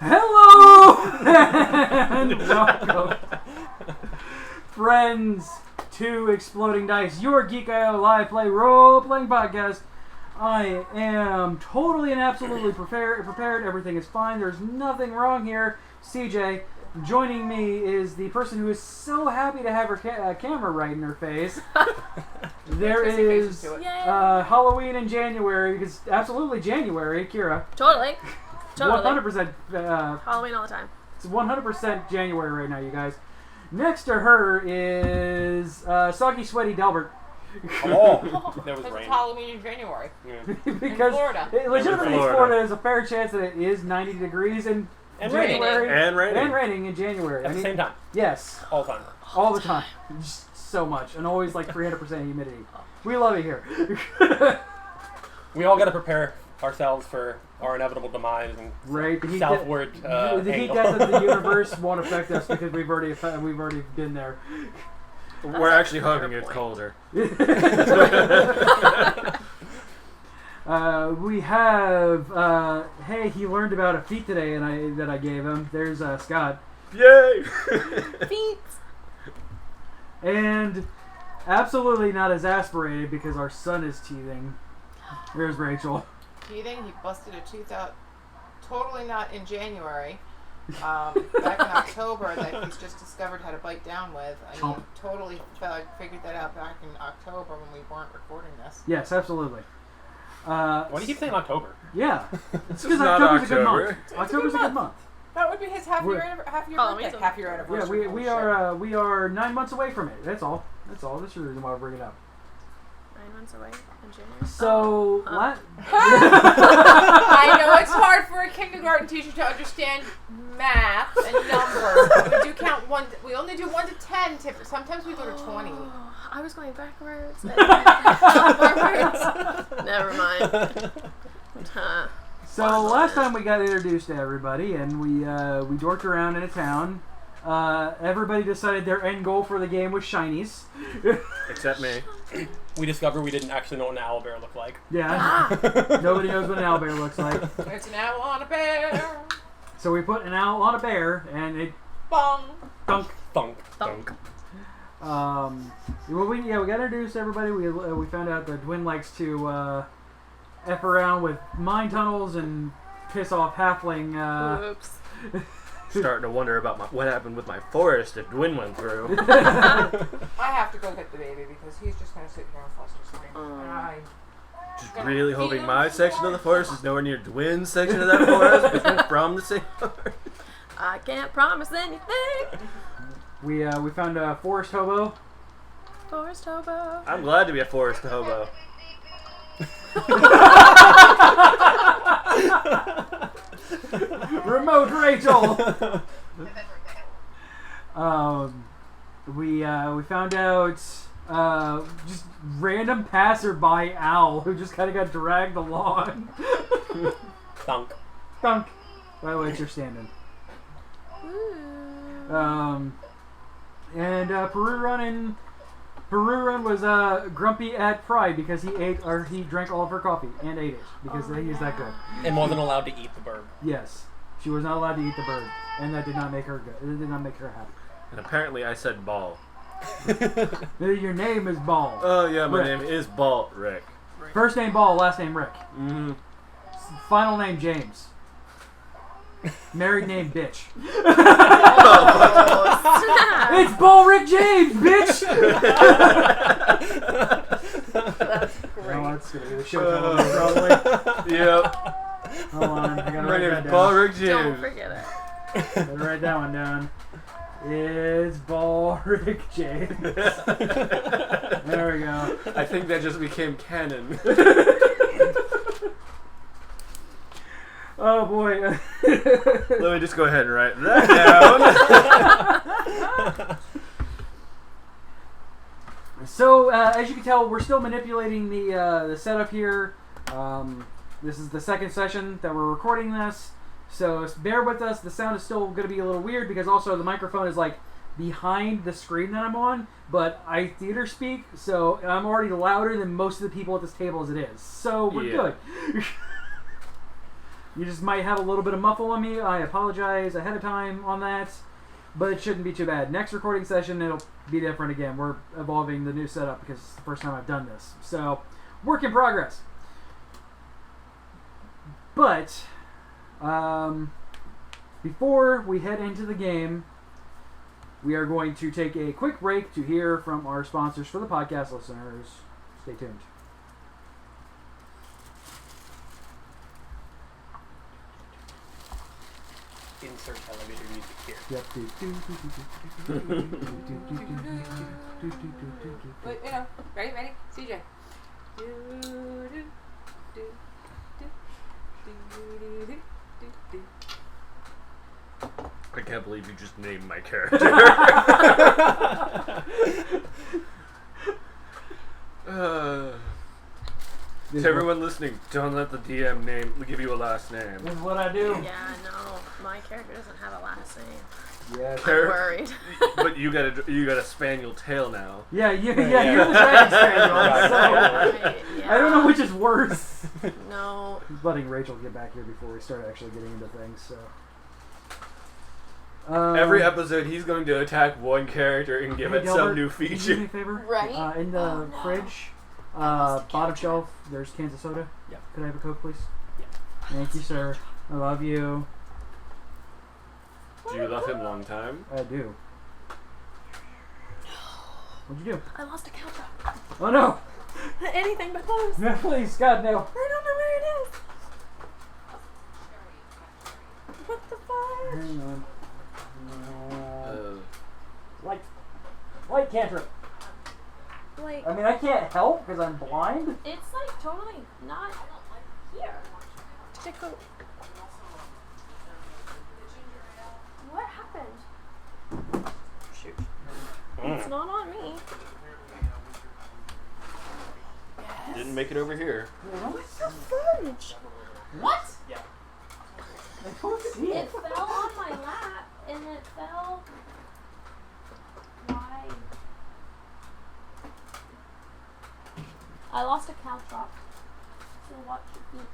Hello and welcome, friends, to Exploding Dice, your Geek.io live play role-playing podcast. I am totally and absolutely prepared. Everything is fine. There's nothing wrong here. CJ, joining me is the person who is so happy to have her camera right in her face. There is Halloween in January, because absolutely January, Kira. Totally. 100%. Halloween all the time. It's 100% January right now, you guys. Next to her is Soggy Sweaty Delbert. Oh, that was It's rain. Halloween in January. Because in Florida. Legitimately, in Florida, there's a fair chance that it is 90 degrees in January. And raining. And raining in January. At the same time. Yes. All the time. All the time. Just so much. And always like 300% humidity. We love it here. We all got to prepare ourselves for our inevitable demise and southward the heat death of the universe won't affect us because we've already been there. We're actually hoping it's colder. We have hey, he learned about a feat today that I gave him. There's Scott. Yay! Feet. And absolutely not exasperated because our son is teething. There's Rachel. Teething, he busted a tooth out totally not in January. Back in October that he's just discovered how to bite down with. And he totally figured that out back in October when we weren't recording this. Yes, absolutely. Why do you keep saying October? Yeah. It's because not October's a good October. month. October's a good month. That would be his half year birthday. Half year anniversary. Yeah, we are 9 months away from it. That's all. That's the reason why I bring it up. 9 months away in January. So, I know it's hard for a kindergarten teacher to understand math and numbers, but we do count one. We only do 1 to 10. Sometimes we go to 20. I was going backwards. Forwards. Never mind. So last time we got introduced to everybody, and we dorked around in a town. Everybody decided their end goal for the game was shinies. Except me. We discovered we didn't actually know what an owlbear looked like. Yeah. Nobody knows what an owlbear looks like. It's an owl on a bear. So we put an owl on a bear, and it Bong. thunk. Thunk. Thunk. Well, we got introduced to everybody. We found out that Dwin likes to F around with mine tunnels and piss off halfling. Oops. Starting to wonder about what happened with my forest that Dwin went through. I have to go get the baby because he's just going to sit here and fuss and scream. And I Just really hoping my section of the forest is nowhere near Dwin's section of that forest, because we're from the same forest. I can't promise anything. We found a forest hobo. Forest hobo. I'm glad to be a forest hobo. Remote Rachel. We found out just random passerby owl who just kind of got dragged along. Thunk. Thunk. By the way, it's your stand-in. And Peru Run was grumpy at Pride because he drank all of her coffee and ate it because he is that good. And wasn't allowed to eat the bird. Yes, she was not allowed to eat the bird, and that did not make her good. It did not make her happy. And apparently I said Ball. Your name is Ball. Oh yeah, my Rick. name is Ball Rick. First name Ball, last name Rick. Mm-hmm. Final name James. Married name Bitch. It's Balric James, bitch! That's great. Oh, that's gonna be the show title, probably. Yep. Hold on, I gotta My write name that is Ball down. Rick Don't James. forget it. Gotta write that one down. It's Balric James. There we go. I think that just became canon. Oh boy. Let me just go ahead and write that down. So, as you can tell, we're still manipulating the setup here. This is the second session that we're recording this, so bear with us. The sound is still going to be a little weird because also the microphone is like behind the screen that I'm on, but I theater speak, so I'm already louder than most of the people at this table as it is. So we're good. You just might have a little bit of muffle on me. I apologize ahead of time on that, but it shouldn't be too bad. Next recording session, it'll be different again. We're evolving the new setup because it's the first time I've done this. So, work in progress. But, before we head into the game, we are going to take a quick break to hear from our sponsors for the podcast listeners. Stay tuned. Insert elevator music here. Yep. Wait, ready? CJ. I can't believe you just named my character. To everyone listening, don't let the DM give you a last name. This is what I do. Yeah, no, my character doesn't have a last name. Yeah. I'm worried. But you got a spaniel tail now. Yeah, you're the dragon spaniel. So Right, yeah. I don't know which is worse. No. Letting Rachel get back here before we start actually getting into things. So Every episode, he's going to attack one character and give it some new Can you do me feature. a favor? Right? In the fridge, bottom shelf, there's cans of soda. Yeah. Could I have a Coke, please? Yeah. Thank you, sir. I love you. Do you love him long time? I do. What'd you do? I lost a cow trap. Oh no! Anything but clothes. No, please, God, no. I don't know where it is. What the fuck? Hang on. Uh, Light cantrip. Like, I mean, I can't help because I'm blind. it's like totally not here. Did it go? What happened? Shoot. It's not on me. didn't make it over here. What's the fudge? What? I don't see It it. fell on my lap and it fell. Why? I lost a cow trap. So watch your feet.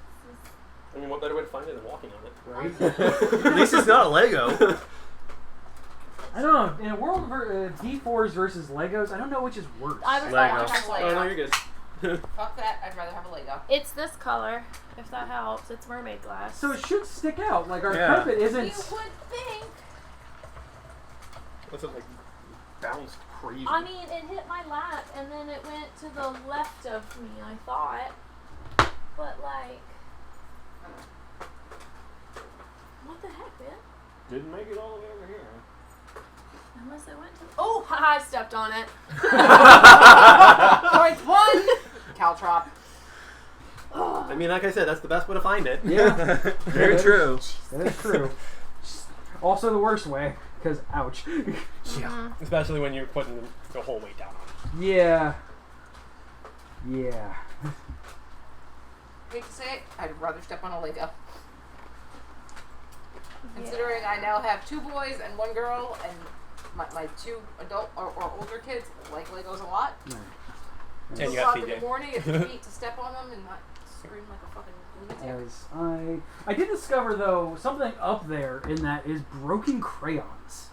I mean, what better way to find it than walking on it? Right? At least it's not a Lego. I don't know. In a world of D4s versus Legos, I don't know which is worse. I was Lego. like, Have a Oh, Lego. no, you're good. Fuck that. I'd rather have a Lego. it's this color, if that helps. It's mermaid glass. So it should stick out. Like our Yeah. carpet You isn't. would think. What's it like? Bounced crazy. I mean, it hit my lap and then it went to the left of me, I thought. But like, what the heck, man? Didn't make it all the way over here. Unless it went to. Oh, I stepped on it. Points one. Caltrop. I mean, like I said, that's the best way to find it. Yeah. Very true. That is true. Also the worst way, because ouch. Yeah. Especially when you're putting the whole weight down on it. Yeah. Yeah. Hate to say it, I'd rather step on a Lego. Considering I now have 2 boys and 1 girl, and my 2 adult or older kids like Legos a lot. And It's you got in the CJ. morning, it's feet to step on them and not scream like a fucking lunatic. As I did discover though something up there in that is broken crayons.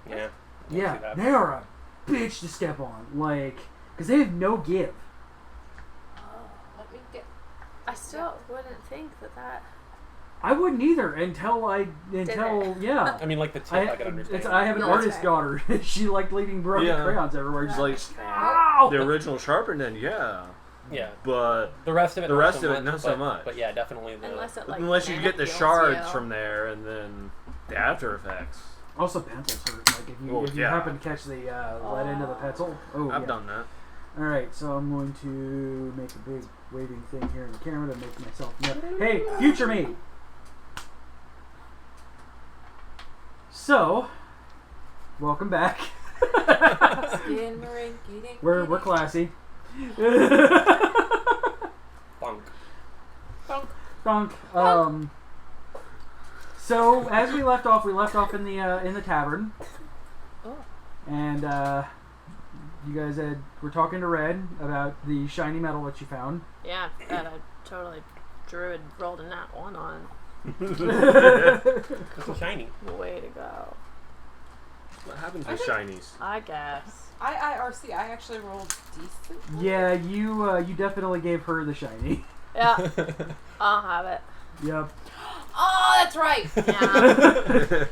Yeah. Yeah, see that. they are a bitch to step on. Like, because they have no give. Let me get. I still wouldn't think that. I wouldn't either until yeah. I mean, like the tip, I can understand. I have an No, artist okay. daughter. She liked leaving broken Yeah. crayons everywhere. Just like, Like ow! the original sharpened end, yeah. Yeah. But The rest of it, not so much. But yeah, definitely the. Unless it like. unless you get the manipules shards you. from there and then the after effects. Also, pencils hurt. Like if you, Oh, if you yeah. happen to catch the lead end of the pencil. Oh, I've yeah. done that. All right, so I'm going to make a big waving thing here in the camera to make myself know. Hey, future me. So, welcome back. We're classy. Funk. Funk. So as we left off in the tavern, Oh. and you guys were talking to Red about the shiny metal that you found. Yeah, that I totally drew and rolled a nat 1 on. It's so shiny. Way to go. What happens with shinies? I guess. IIRC, I actually rolled decent. Yeah, you definitely gave her the shiny. Yeah. I'll have it. Yep. Oh, that's right. Yeah.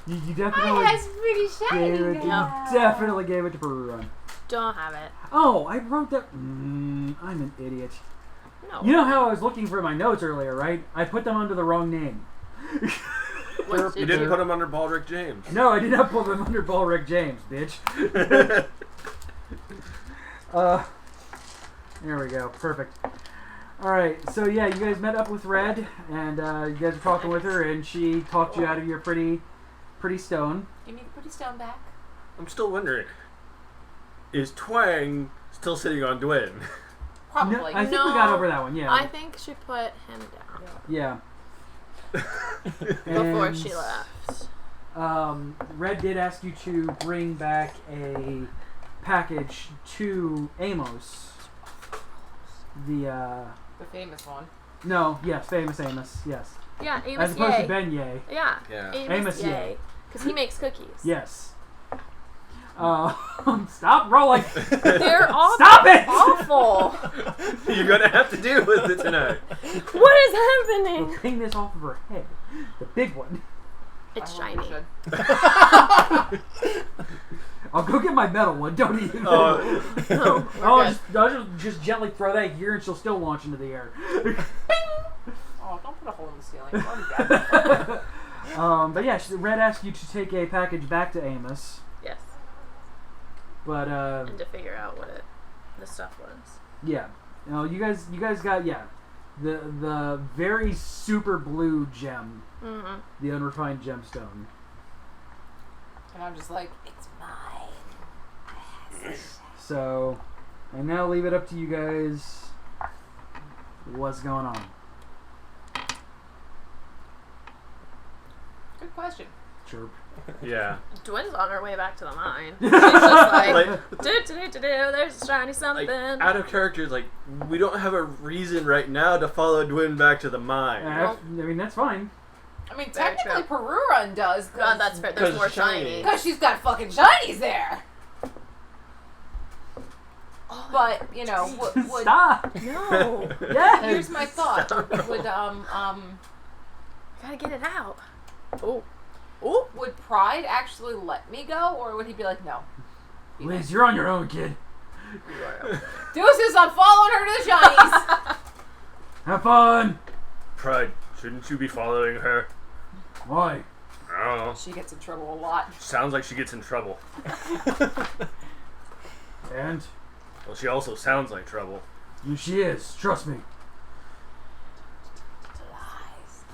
You definitely That's pretty shiny. gave it. now. You definitely gave it to Perun. Don't have it. Oh, I wrote that. I'm an idiot. No. You know how I was looking for my notes earlier, right? I put them under the wrong name. What You didn't put him under Balric James. No, I did not put them under Balric James, bitch. There we go. Perfect. Alright, so yeah, you guys met up with Red, and you guys were talking with her, and she talked you out of your pretty stone. Give me the pretty stone back. I'm still wondering, is Twang still sitting on Dwyn? Probably. No, I think we got over that one, yeah. I think she put him down Yeah. before And, she left. Red did ask you to bring back a package to Amos. The famous one. No, yes, famous Amos, yes. Yeah, Amos As opposed Yay. to Ben Yay. Yeah. Yeah. Amos Yay. Yay. Because he makes cookies. Yes. Stop rolling! They're awful. Stop it! Awful. You're gonna have to deal with it tonight. What is We'll happening? clean this off of her head. The big one. It's I hope we shiny. should. I'll go get my metal one, don't even. No, we're I'll good. just gently throw that here and she'll still launch into the air. Oh, don't put a hole in the ceiling. It's already down. But yeah, Red asked you to take a package back to Amos. Yes. But And to figure out what the stuff was. yeah, you guys got the very super blue gem, Mm-hmm. the unrefined gemstone. And I'm just like, it's mine. So, and now leave it up to you guys. What's going on? Good question. Chirp. Yeah. Dwyn's on her way back to the mine. She's just like, Like, there's a shiny something. like, out of character, like, we don't have a reason right now to follow Dwyn back to the mine. I mean, that's fine. I mean, Very technically true. Perurun does. God, that's fair. There's 'cause more shiny. shiny. Because she's got fucking shinies there. But, you know, would Stop! No. Yeah! here's my thought. Would Gotta get it out. Oh. Ooh, would Pride actually let me go, or would he be like, no? Liz, you're on your own, kid. Deuces, I'm following her to the shinies. Have fun! Pride, shouldn't you be following her? Why? I don't know. She gets in trouble a lot. Sounds like she gets in trouble. And? Well, she also sounds like trouble. She is, trust me. Lies.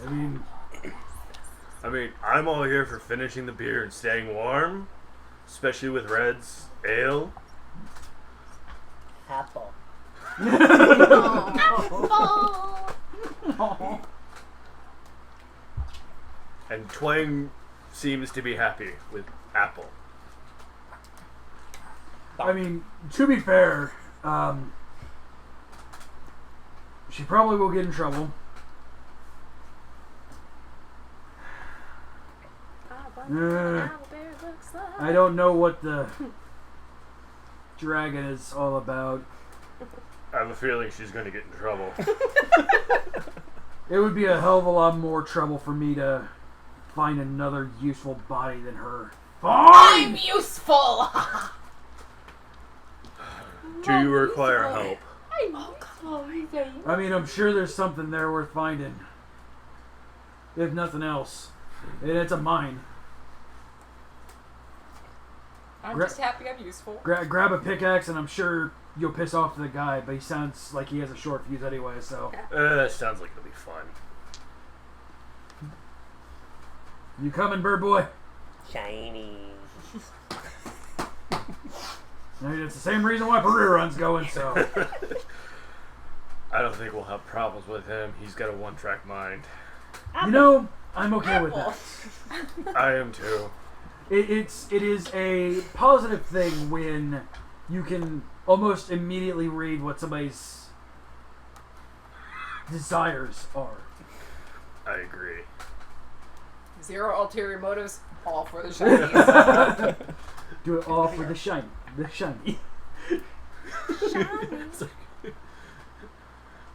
I mean, I'm all here for finishing the beer and staying warm, especially with Red's ale. Apple. And Twang seems to be happy with apple. I mean, to be fair, she probably will get in trouble. I don't know what the dragon is all about. I have a feeling she's going to get in trouble. It would be a hell of a lot more trouble for me to find another useful body than her. I'm Fine! useful. Do you require help? I mean, I'm sure there's something there worth finding. If nothing else. And it's a mine. I'm Gra- just happy I'm useful. Grab a pickaxe and I'm sure you'll piss off the guy, but he sounds like he has a short fuse anyway, so. That sounds like it'll be fun. You coming, bird boy? Shiny. I mean, it's the same reason why Perurun's going, so. I don't think we'll have problems with him. He's got a one-track mind. You know, I'm okay with that. I am too. It is a positive thing when you can almost immediately read what somebody's desires are. I agree. Zero ulterior motives. All for the shinies. Do it all for the shiny. The shiny.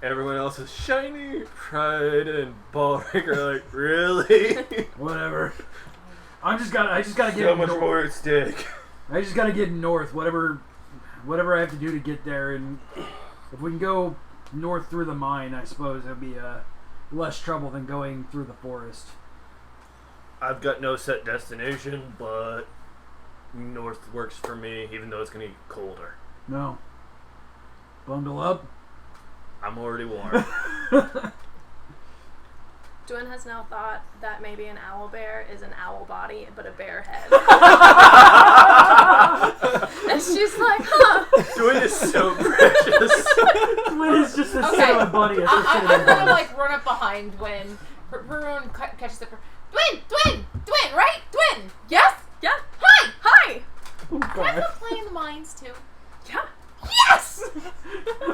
Everyone else is shiny. Pride and Balric are like, really? Whatever. I just gotta get So much north. more at stake. I just gotta get north. Whatever I have to do to get there, and if we can go north through the mine, I suppose it'll be less trouble than going through the forest. I've got no set destination, but north works for me, even though it's gonna get colder. No. Bundle up. I'm already warm. Dwayne has now thought that maybe an owl bear is an owl body, but a bear head. And she's like, huh. Dwayne is so precious. Dwayne is just a Okay. cinnamon bunny. I'm gonna like run up behind Dwayne. Perun catches the. Dwayne, right? Dwayne, yes? Yeah. Hi! Hi. Oh, Can I God. go play in the mines too? Yeah. Yes!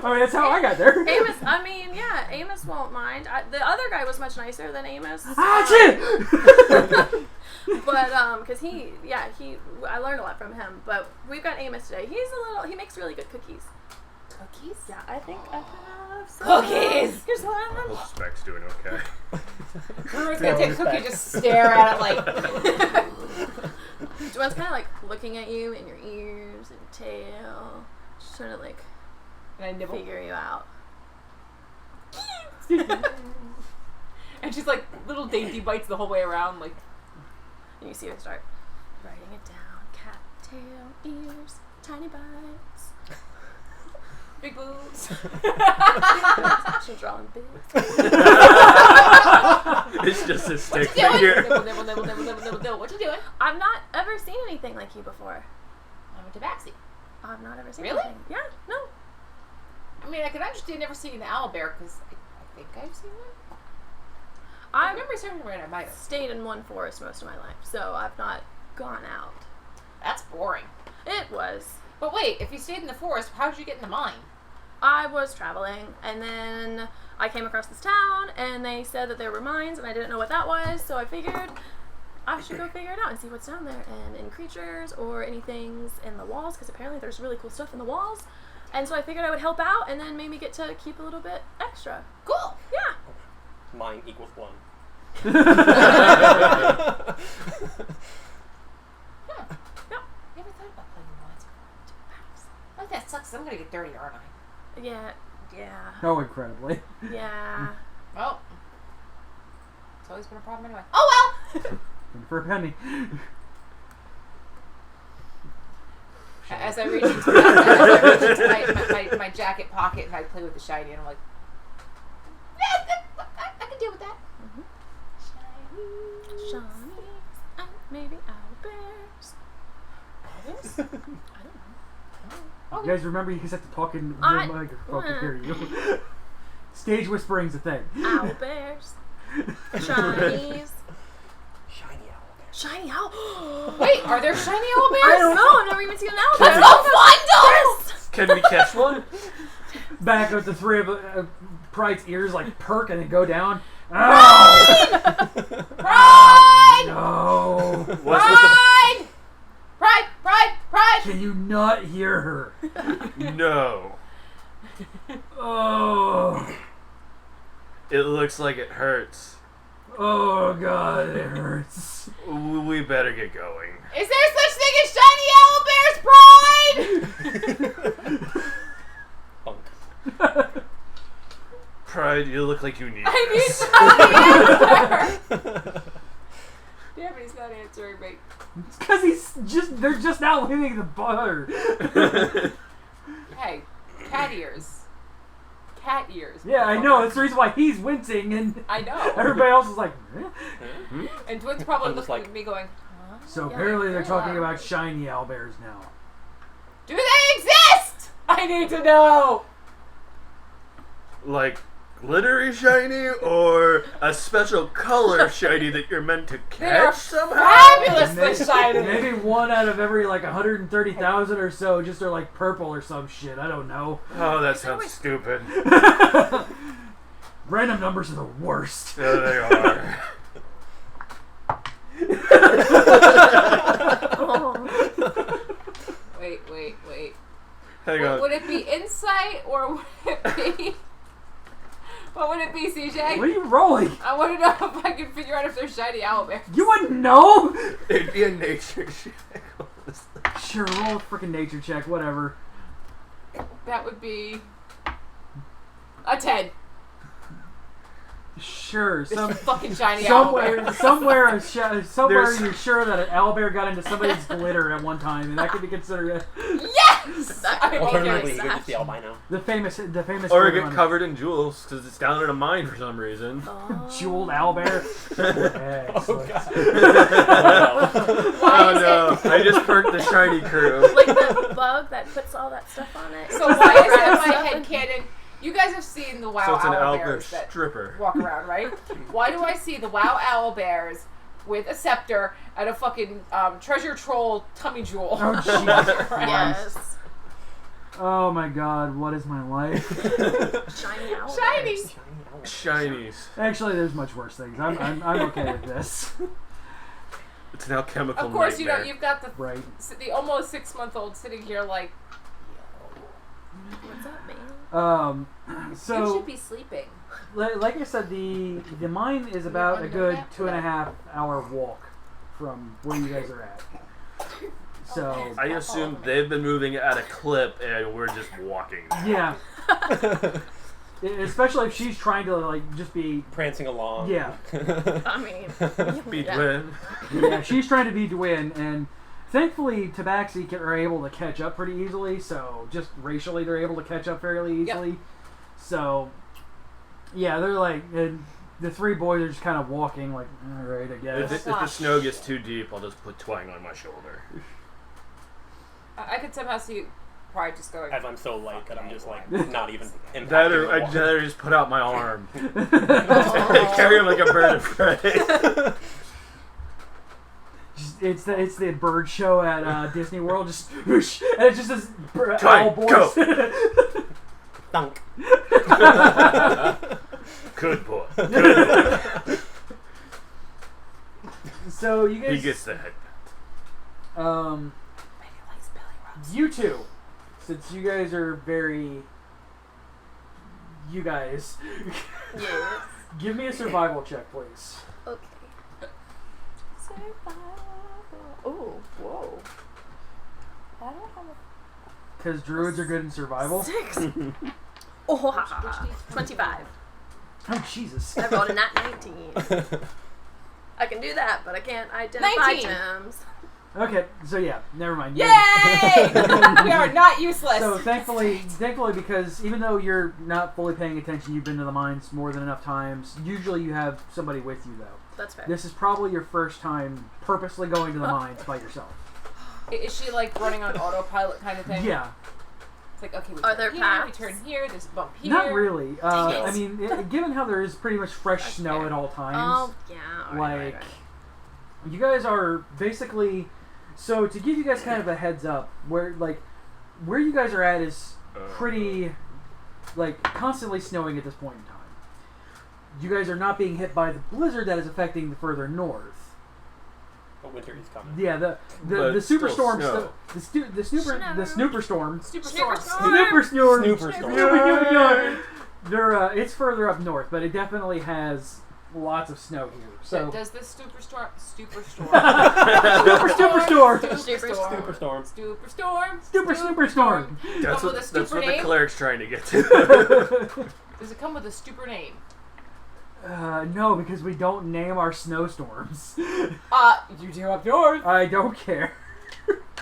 I mean, that's how I got there. Amos, I mean, yeah, Amos won't mind. The other guy was much nicer than Amos. Ah, shit! But, cause I learned a lot from him. But we've got Amos today. He makes really good cookies. Cookies? Yeah, I think I have some. Cookies! Here's one. I hope Spec's doing okay. Perun's gonna take a cookie and just stare at it like. Dwayne's kind of like looking at you in your ears and tail. Just trying to like And I nibble. figure you out. And she's like little dainty bites the whole way around, like. And you see her start writing it down. Cat tail, ears, tiny bites. Big boobs. She'll draw in big. It's just a stick What you doing? figure. Nibble. What you doing? I've not ever seen anything like you before. I'm a tabaxi. I've not ever seen Really? anything. Yeah, no. I mean, I can understand never seeing an owl bear because I think I've seen one. I I remember seeing one. I might have. stayed in one forest most of my life, so I've not gone out. That's boring. It was. But wait, if you stayed in the forest, how did you get in the mine? I was traveling, and then I came across this town, and they said that there were mines, and I didn't know what that was, so I figured I should go figure it out and see what's down there, and any creatures or any things in the walls, because apparently there's really cool stuff in the walls. And so I figured I would help out, and then maybe get to keep a little bit extra. Cool. Yeah. Mine equals 1. Never thought about playing mines. Like that sucks. I'm gonna get dirty, aren't I? Yeah. Oh, incredibly. Yeah. Well, it's always been a problem anyway. Oh well. For a penny. As I reach into, my jacket pocket and I play with the shiny, and I'm like, yeah, I can deal with that. Shinies and maybe owl bears. Owls? I don't know. You guys remember, you guys have to talk in the I- microphone to hear you. Stage whispering's a thing. Owl bears. Shinies. Shiny owl bear. Shiny owl. Wait, are there shiny owl bears? I don't know. I've never even seen an owl bear. Let's go find them! Can we catch one? Back with the three of Pride's ears like perk and then go down. Ow! Pride! No! What's with Pride! Pride! Can you not hear her? the... No. Oh! It looks like it hurts. Oh god, it hurts. We better get going. Is there such thing as shiny owl bears, Pride? Funk. Pride, you look like you need I need this. shiny answer. Damn it, he's not answering me. It's because they're just now leaving the bar. Hey, cat ears. Cat ears. Yeah, I know. That's the reason why he's wincing and I know. everybody else is like, eh? And Twin's probably I'm just looking like- at me going, huh? So Yeah, apparently they're they talking are. about shiny owlbears now. Do they exist? I need to know. Like glittery shiny or a special color shiny that you're meant to They are catch somehow? fabulously shiny. Maybe one out of every like 130,000 or so just are like purple or some shit. I don't know. Oh, that sounds stupid. Random numbers are the worst. There they are. Oh. Wait. Hang on. Would it be insight or would it be... What would it be, CJ? What are you rolling? I want to know if I can figure out if there's shiny owlbears. You wouldn't know? It'd be a nature check. Sure, roll a freaking nature check, whatever. That would be... a 10. Sure, Some fucking shiny owlbear. somewhere There's- you're sure that an owlbear got into somebody's glitter at one time, and that could be considered Yes! Alternatively, Okay. you could just be albino. the famous. Or glitter get one. covered in jewels because it's down in a mine for some reason. Oh. Jeweled owlbear. Excellent. Why Oh is no! I just perked the shiny crew. Like the bug that puts all that stuff on it. So why is it in my head canon? You guys have seen the WoW So it's an owlbear owlbears that stripper. walk around, right? Why do I see the WoW owlbears with a scepter and a fucking treasure troll tummy jewel? Oh Jesus Christ! Yes. Oh my God! What is my life? Shiny owl. Shiny! Shinies. Actually, there's much worse things. I'm okay with this. It's an alchemical Of course, nightmare. you've got Right. the almost 6-month-old sitting here like, What's up, man? you So should be sleeping. like I said, the mine is about a under good that 2.5 hour walk from where you guys are at. So I assume they've been moving at a clip and we're just walking. yeah, especially if she's trying to like just be Prancing along. yeah. I mean, Be yeah. twin. Yeah, she's trying to be Dwayne, and thankfully Tabaxi are able to catch up pretty easily, so just racially they're able to catch up fairly easily. So, yeah, they're like, the three boys are just kind of walking like, alright, I If guess. the snow gets too deep, I'll just put twang on my shoulder. I could somehow see you probably just going. As I'm so light that I'm just like not even impacting That the or I'd water. rather just put out my arm. Carry him like a bird of prey. It's the bird show at Disney World, just whoosh, and it's just this Twang, owl boys. go. Thunk. Good boy. Good boy. So you guys, He gets that. you two, since you guys are very, you guys, Yes. give me a survival check, please. Okay. Survival. Oh, whoa. I don't have Because druids are good in survival. 6. Oh, ha, ha, ha. 25. Oh Jesus! I rolled a nat 19. I can do that, but I can't identify 19. terms. Okay, so yeah, never mind. Yay! We are not useless. So thankfully, because even though you're not fully paying attention, you've been to the mines more than enough times. Usually, you have somebody with you, though. That's fair. This is probably your first time purposely going to the mines by yourself. Is she like running on autopilot kind of thing? Yeah, It's like, okay, we Are turn there here, paths? we turn here, there's a bump here. not really. Dang I it. mean, given how there is pretty much fresh That's snow fair. at all times, Oh, yeah. All right, like right. you guys are basically. So to give you guys kind of a heads up, where you guys are at is pretty like constantly snowing at this point in time. You guys are not being hit by the blizzard that is affecting the further north. But winter is coming. Yeah, the But superstorm, still the snooper storm, Super Snooper storm. storm. snooper storm, Snooper storm. They're it's further up north, but it definitely has lots of snow here. So Does this superstorm? super storm, Superstorm. super storm. That's Come with a what stupid the name? cleric's trying to get to. Does it come with a stupid name? No, because we don't name our snowstorms. You do up yours. I don't care.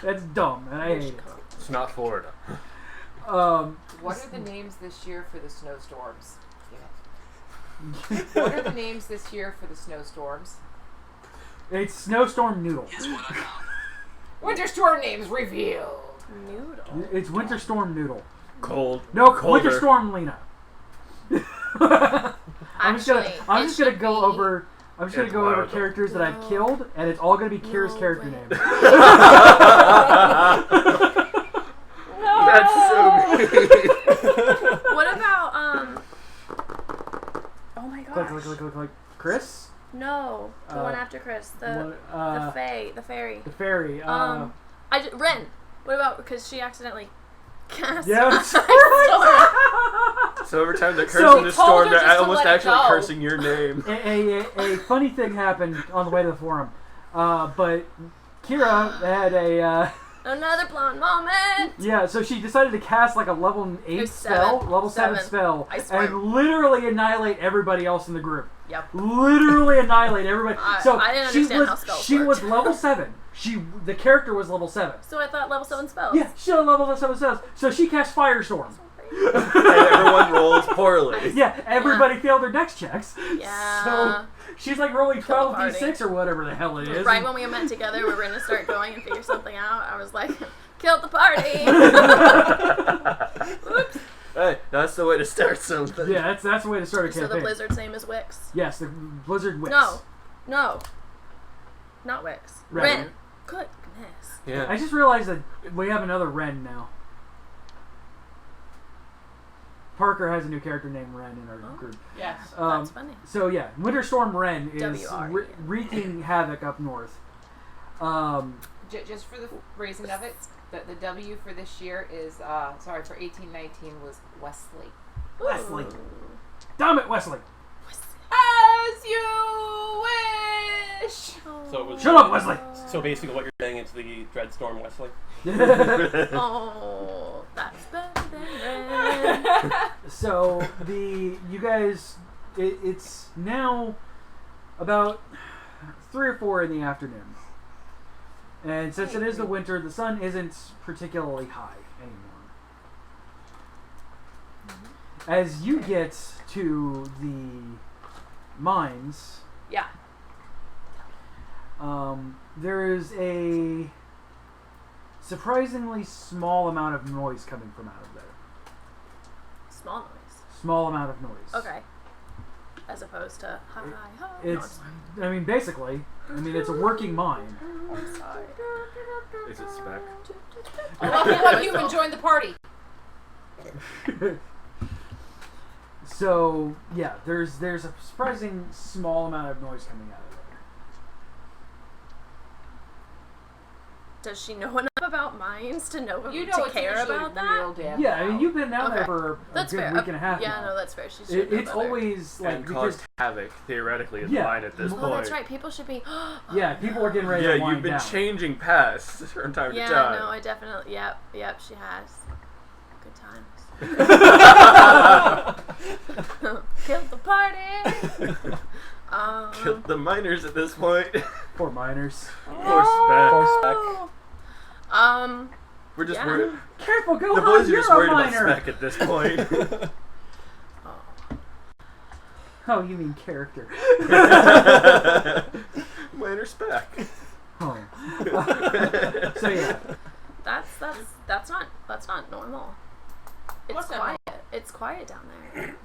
That's dumb, and I hate it. It's not Florida. What are the names this year for the snowstorms? What are the names this year for the snowstorms? It's Snowstorm Noodle. Winter storm names revealed. Noodle. It's Winter Storm Noodle. Cold. No, Colder. Winter Storm Lena. I'm just gonna go over characters that I've killed, and it's all gonna be Kira's character name. That's so mean. What about, oh my gosh. Click. Chris? No, the one after Chris. The Fae, the fairy. The fairy. Ren. What about because she accidentally cast Yes. So every time they're cursing the storm, they're almost actually cursing your name. A funny thing happened on the way to the forum, but Kira had another blonde moment. Yeah, so she decided to cast like a level 8 spell, level 7 spell, and literally annihilate everybody else in the group. Yep. Literally annihilate everybody. So I didn't understand how spells she worked. was level 7. The character was level 7. So I thought level 7 spells. Yeah, she had level 7 spells. So she cast Firestorm. And everyone rolls poorly. Yeah, everybody failed their dex checks. Yeah. So she's like rolling 12d6 or whatever the hell it is. Right when we met together, we were going to start going and figure something out. I was like, killed the party. Oops. Hey, that's the way to start something. Yeah, that's the way to start a campaign. So the Blizzard's name is Wix. Yes, the Blizzard Wix. No. Not Wix. Ren. Goodness. Yeah. I just realized that we have another Ren now. Parker has a new character named Ren in our group. Yes. That's funny. So yeah, Winter Storm Ren is W-R-E-N. wreaking havoc up north. Just for the phrasing of it, the W for this year is, for 1819 was Wesley. Wesley. Damn it, Wesley. As you wish! So it was, Shut up, Wesley! So basically what you're saying is the Dreadstorm Wesley? Oh, that's better than Ren. So you guys, it's now about 3 or 4 in the afternoon. And since it is the winter, the sun isn't particularly high anymore. As you get to the mines, there is a surprisingly small amount of noise coming from out of there. Small noise. Small amount of noise. Okay. As opposed to hi. It's, I mean, basically, it's a working mine. I'm sorry. Is it spec? Well, human joined the party. So yeah, there's a surprising small amount of noise coming out of there. Does she know enough about mines to know You know to it's care usually about real that? damn Yeah, I mean, loud. you've been down there Okay. for a That's good fair. week and a half Yeah, now. no, that's fair. She should know It's better. always like And because caused havoc, theoretically, in the mine at this Oh, point. that's right. People should be. yeah, people are getting ready Yeah, to wind you've been down. changing paths from time Yeah, to time. no, I definitely. Yep, she has. Good times. Killed the party. Killed the miners at this point. Poor miners. Poor spec. Poor spec. We're just Yeah. worried. Careful, go The home. boys are You're just a worried about miner. spec at this point. Oh, you mean character? Miner spec. Oh. So yeah, That's not normal. It's What's that quiet. It's quiet down there.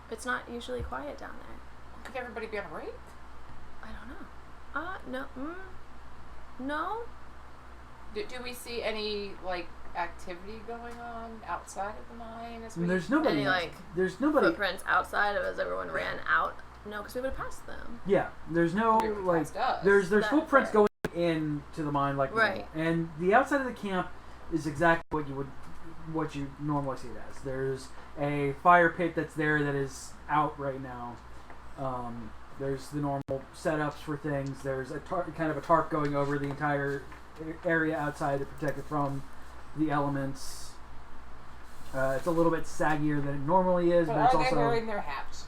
It's not usually quiet down there. Could everybody be on a break? I don't know. No. No. Do we see any activity going on outside of the mine? As we there's nobody. Any, there's nobody. Footprints outside of as everyone ran out. No, because we would have passed them. Yeah, there's no They were past us. There's That's footprints fair. going into the mine Right. normal. And the outside of the camp is exactly what you normally see it as. There's a fire pit that's there that is out right now. There's the normal setups for things. There's a kind of a tarp going over the entire area outside to protect it from the elements. It's a little bit saggier than it normally is, But but it's are they also wearing their hats?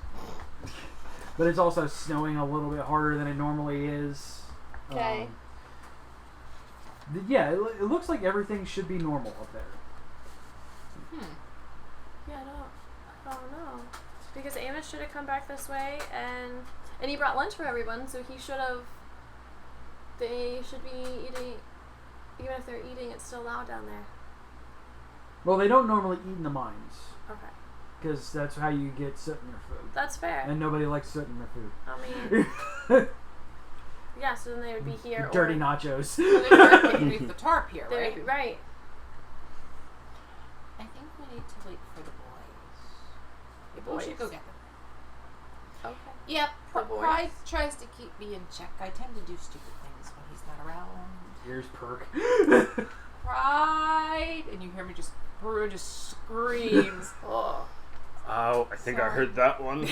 snowing a little bit harder than it normally is. Okay. Yeah, it looks like everything should be normal up there. Yeah, I don't know. Because Amos should have come back this way, and he brought lunch for everyone, so he should have. They should be eating. Even if they're eating, it's still loud down there. Well, they don't normally eat in the mines Okay, because that's how you get soot in your food, that's fair. and nobody likes soot in their food. I mean, yeah. So then they would be here. Dirty or nachos. So they were underneath the tarp here, they right? would be right. I think we need to wait for the boys. The We should boys. go get them. Okay. Yep. The voice. Pride tries to keep me in check. I tend to do stupid things when he's not around. Here's Perk. Pride, and you hear me just screams. Oh. Oh, I think I heard that one.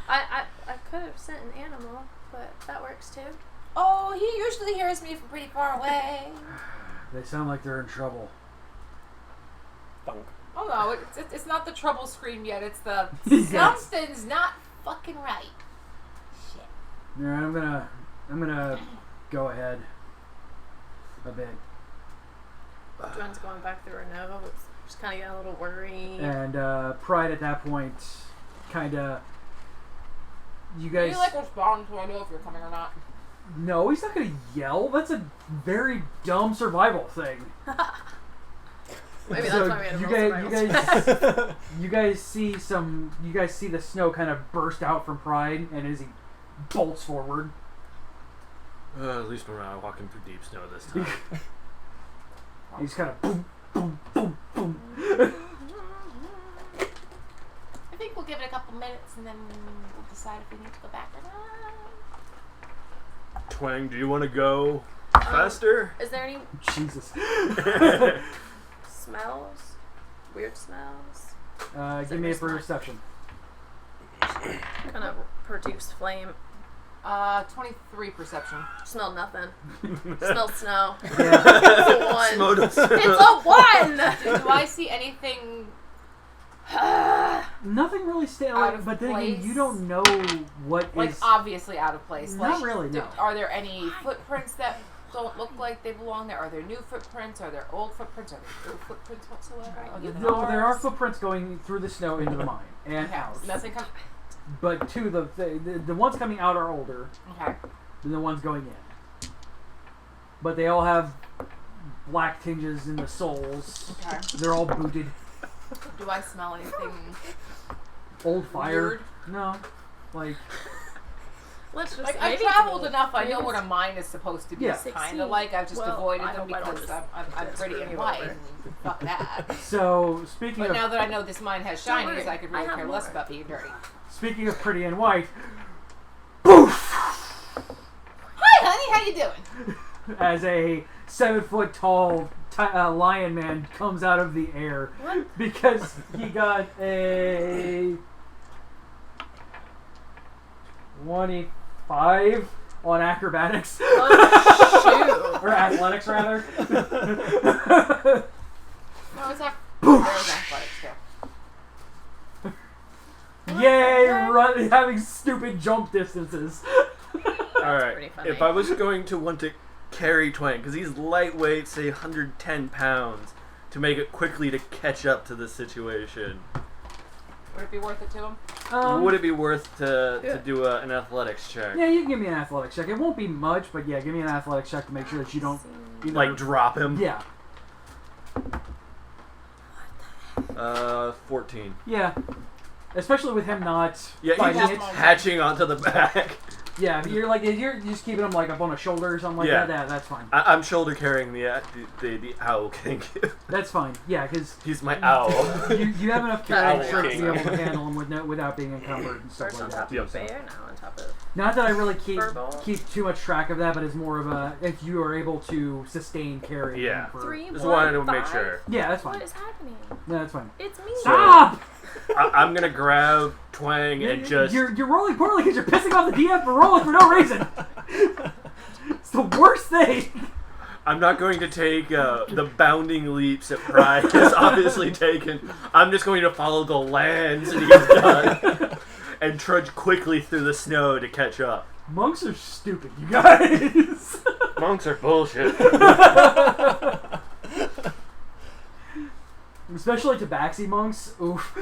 I could have sent an animal, but that works too. Oh, he usually hears me from pretty far away. They sound like they're in trouble. Thunk. Oh no, it's not the trouble scream yet. It's the Yes. something's not fucking right. Shit. Alright, I'm gonna go ahead a bit. John's going back through her nose. Just kind of getting a little worried. And Pride at that point, kind of. You guys. Do you like respond so I know if you're coming or not? No, he's not gonna yell. That's a very dumb survival thing. Maybe So that's why we had a you roll survival. you guys see the snow kind of burst out from Pride, and as he bolts forward. At least we're not walking through deep snow this time. He's kind of boom, boom, boom, boom. I think we'll give it a couple minutes and then we'll decide if we need to go back or not. Twang, do you want to go faster? Is there any Jesus. smells? Weird smells? Give me a perception. Kind of produce flame. 23 perception. Smell nothing. Smell snow. Yeah. It's a 1. Smodus. It's a 1! Do I see anything Nothing really Out of but then again, place? you don't know what like is. obviously out of place? Not Like, really, no. Are there any footprints that don't look like they belong there? Are there new footprints? Are there old footprints? Are there no footprints whatsoever? Other than There are ours? footprints going through the snow into the mine and Okay. out. Nothing comes. But the ones coming out are older Okay. than the ones going in. But they all have black tinges in the soles. Okay. They're all booted. Do I smell anything? Old fire. Weird? No. Like, Let's just Like I've maybe traveled it's enough. I know maybe what a it's- mine is supposed to be. Yeah. Kind of like I've just Well, avoided I them hope I don't because just I'm pretty screw and you white. over. And fuck that. so speaking But of now that I know this mine has Don't shinies, worry, I could I really have care less more. about being dirty. speaking of pretty and white, poof! Hi, honey. How you doing? As a 7-foot tall lion man comes out of the air What? because he got a 25 on acrobatics. Oh, Or athletics, rather. No, it's not. There's athletics too. Yay, having stupid jump distances. Alright, pretty funny. if I was going to want to carry Twang, because he's lightweight, say 110 pounds, to make it quickly to catch up to the situation, Would it be worth it to him? would it be worth to Yeah. do an athletics check? Yeah, you can give me an athletics check. It won't be much, but yeah, give me an athletics check to make sure that you don't... Like drop him? Yeah. 14. Yeah. Especially with him not Yeah, fighting he's it. just hatching onto the back. Yeah, if you're just keeping him like up on a shoulder or something like Yeah. that. That's fine. I'm shoulder carrying the owl king. That's fine. Yeah, because He's my owl. you have enough carrying Owl strength to be king. able to handle him without being encumbered and stuff First like on top that. of a bear, now on top of... Not that I really keep Furball. too much track of that, but it's more of a if you are able to sustain carrying. Yeah. him for, 3, Just 1, wanted to make 5? sure. Yeah, that's fine. What is happening? No, that's fine. It's me. Stop! I'm gonna grab Twang and just. You're rolling poorly because you're pissing off the DM for rolling for no reason. It's the worst thing. I'm not going to take the bounding leaps that Pride has obviously taken. I'm just going to follow the lands that he's done and trudge quickly through the snow to catch up. Monks are stupid, you guys. Monks are bullshit. Especially tabaxi monks. Oof.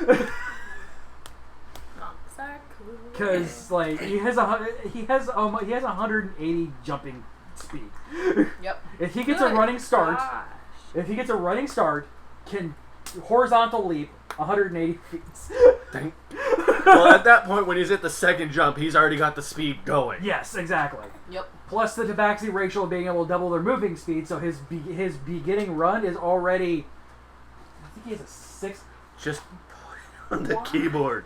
Monks are cool. Because like he has 180 jumping speed. Yep. If he gets a running start, can horizontal leap 180 feet. Well, at that point, when he's at the second jump, he's already got the speed going. Yes, exactly. Yep. Plus the tabaxi ratio of being able to double their moving speed, so his beginning run is already. I think he has a 6. Just on the keyboard.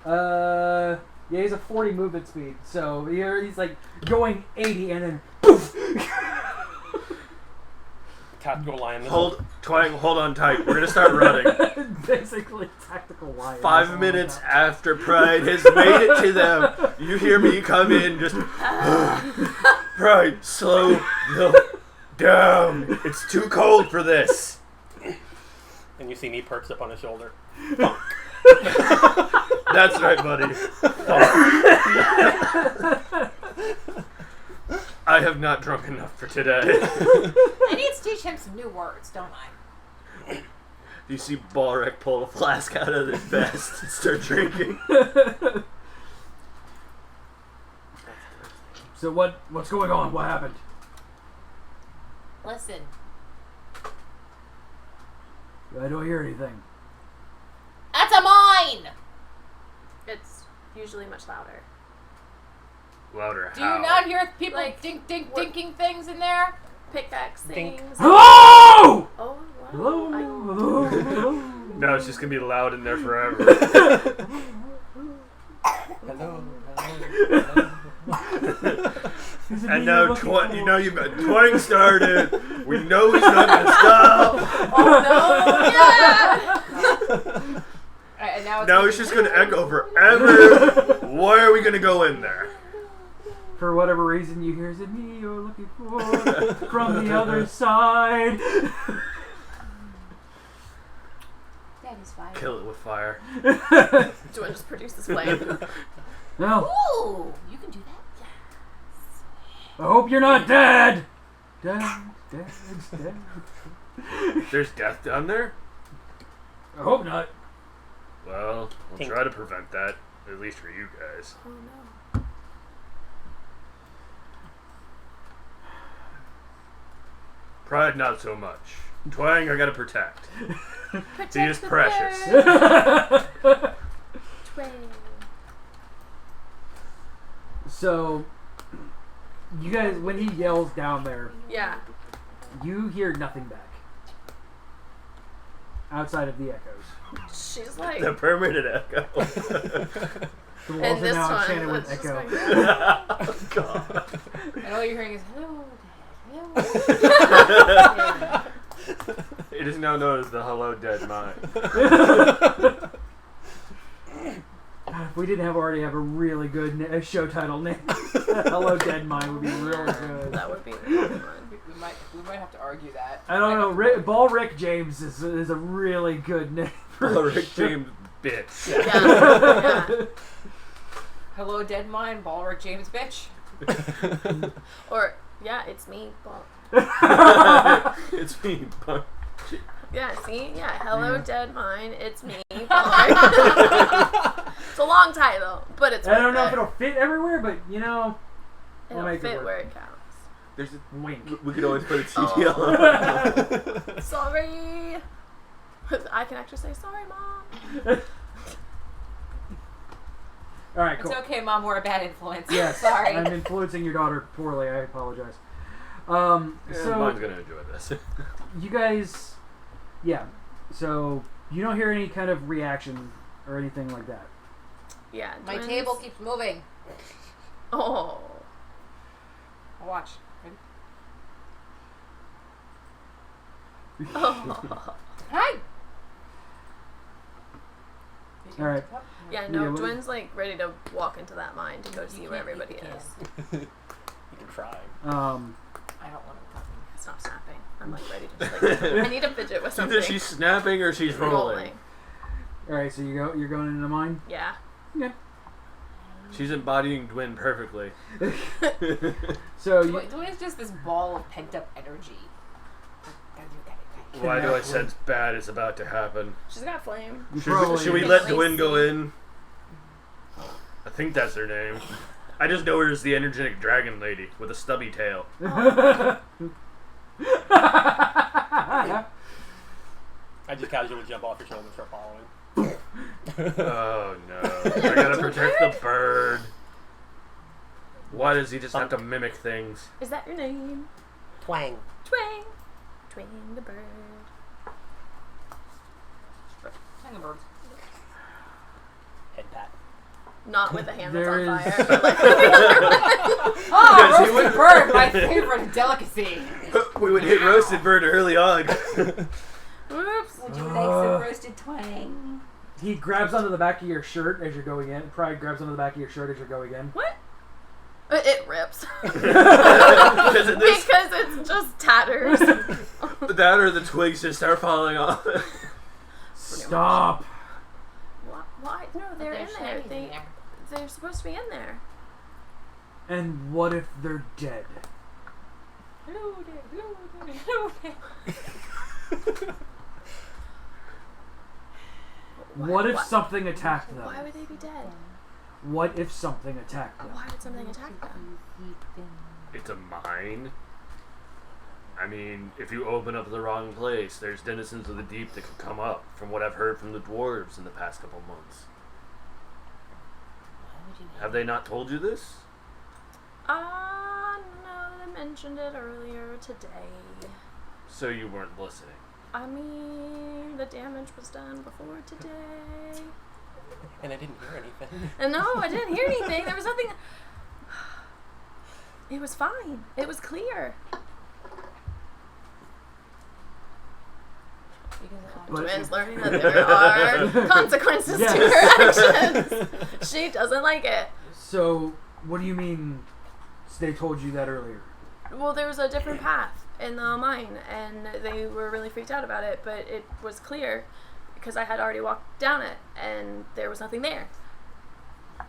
Yeah, he's a 40 movement speed, so he's like going 80 and then poof! Tactical lion. Twang, hold on tight. We're gonna start running. Basically, tactical lion. 5 minutes after Pride has made it to them, you hear me come in just. Pride, slow down. It's too cold for this. And you see me perks up on his shoulder. That's right, buddy. I have not drunk enough for today. I need to teach him some new words, don't I? You see Balric pull a flask out of his vest and start drinking. So what's going on? What happened? Listen. I don't hear anything. That's a mine! It's usually much louder. Louder. Do you not hear people Like, dinking things in there? Pickaxe Dink. things. Hello! Oh, wow. Hello? Hello? Hello? No, it's just gonna be loud in there forever. Hello. And now, you've got Twang started. We know he's not gonna stop. Oh, no! Yeah! And Now it's just gonna echo forever. Why are we gonna go in there? For whatever reason, you hear, is it me you're looking for from the other side? That is fine. Kill it with fire. Do I just produce this flame? No. Ooh, you can do that? I hope you're not dead. Dead. There's death down there? I hope not. Well, we'll try to prevent that, at least for you guys. Oh, no. Pride, not so much. Twang, I gotta protect. He is the precious. Twang. So, you guys, when he yells down there, Yeah. you hear nothing back. Outside of the echoes. She's like... The permanent echo. The walls And are this now one, enchanted with let's just echo. go- Oh, God. And all you're hearing is, hello, Dad, hello. It is now known as the Hello Dead Mind. If we didn't already have a really good show title name, Hello Dead Mind would be really good. That would be the good one. We might have to argue that. I don't know. Balric James is a really good name. Balric James bitch. Yeah. Hello, Dead Mind, Balric James bitch. Or, yeah, it's me. It's me. Yeah, see? Yeah, hello, Dead Mine. It's me. It's a long title, but it's I don't know worth if it'll fit everywhere, but you know, It'll make it fit work. where it counts. There's a wink. We could always put a TTL on. Sorry. I can actually say sorry, Mom. All right, cool. It's okay, Mom, we're a bad influence. Yes, Sorry. I'm influencing your daughter poorly. I apologize. Mine's So gonna enjoy this. you guys, yeah. So you don't hear any kind of reaction or anything like that. Yeah. My twins. table keeps moving. Oh. I'll watch. Ready? Oh. Hi! All right. Yeah, no, Yeah, what- Dwin's like ready to walk into that mine to go see where everybody can't. is. You can try. I don't want to copy. Stop snapping. I'm like ready to just like, I need to fidget with something. Either she's snapping or she's rolling. All right. So you're going into mine. Yeah. Yeah. She's embodying Dwin perfectly. So you, Dwayne's just this ball of pent up energy. Why do I sense bad is about to happen? She's got flame. Should we let Dwin go in? I think that's her name. I just know her as the energetic dragon lady with a stubby tail. I just casually jump off your shoulder and start following. Oh no. I gotta protect the bird. Why does he just have to mimic things? Is that your name? Twang. Twang. Twang the bird. Hang a bird. Head pat. Not with a hand There that's on is- fire. But like, Oh, Yes, he roasted would- bird, my favorite delicacy. We would hit roasted bird early on. whoops. Would you like some roasted twang? He grabs onto the back of your shirt as you're going in. Pride grabs onto the back of your shirt as you're going in. What? It rips. Because of this, Because it's just tatters. that or the twigs just start falling off. Stop. Why? No, they're in there. They're supposed to be in there. And what if they're dead? Hello there, hello there, hello there. What if something attacked them? Why would they be dead? What if something attacked them? Why would something attack them? It's a mine. I mean, if you open up the wrong place, there's denizens of the deep that could come up, from what I've heard from the dwarves in the past couple months. Have they not told you this? No, they mentioned it earlier today. So you weren't listening. I mean, the damage was done before today. And I didn't hear anything. And no, I didn't hear anything. There was nothing. It was fine. It was clear. But- Joanne's learning that there are consequences to her actions. She doesn't like it. So, what do you mean they told you that earlier? Well, there was a different path in the mine, and they were really freaked out about it, but it was clear because I had already walked down it, and there was nothing there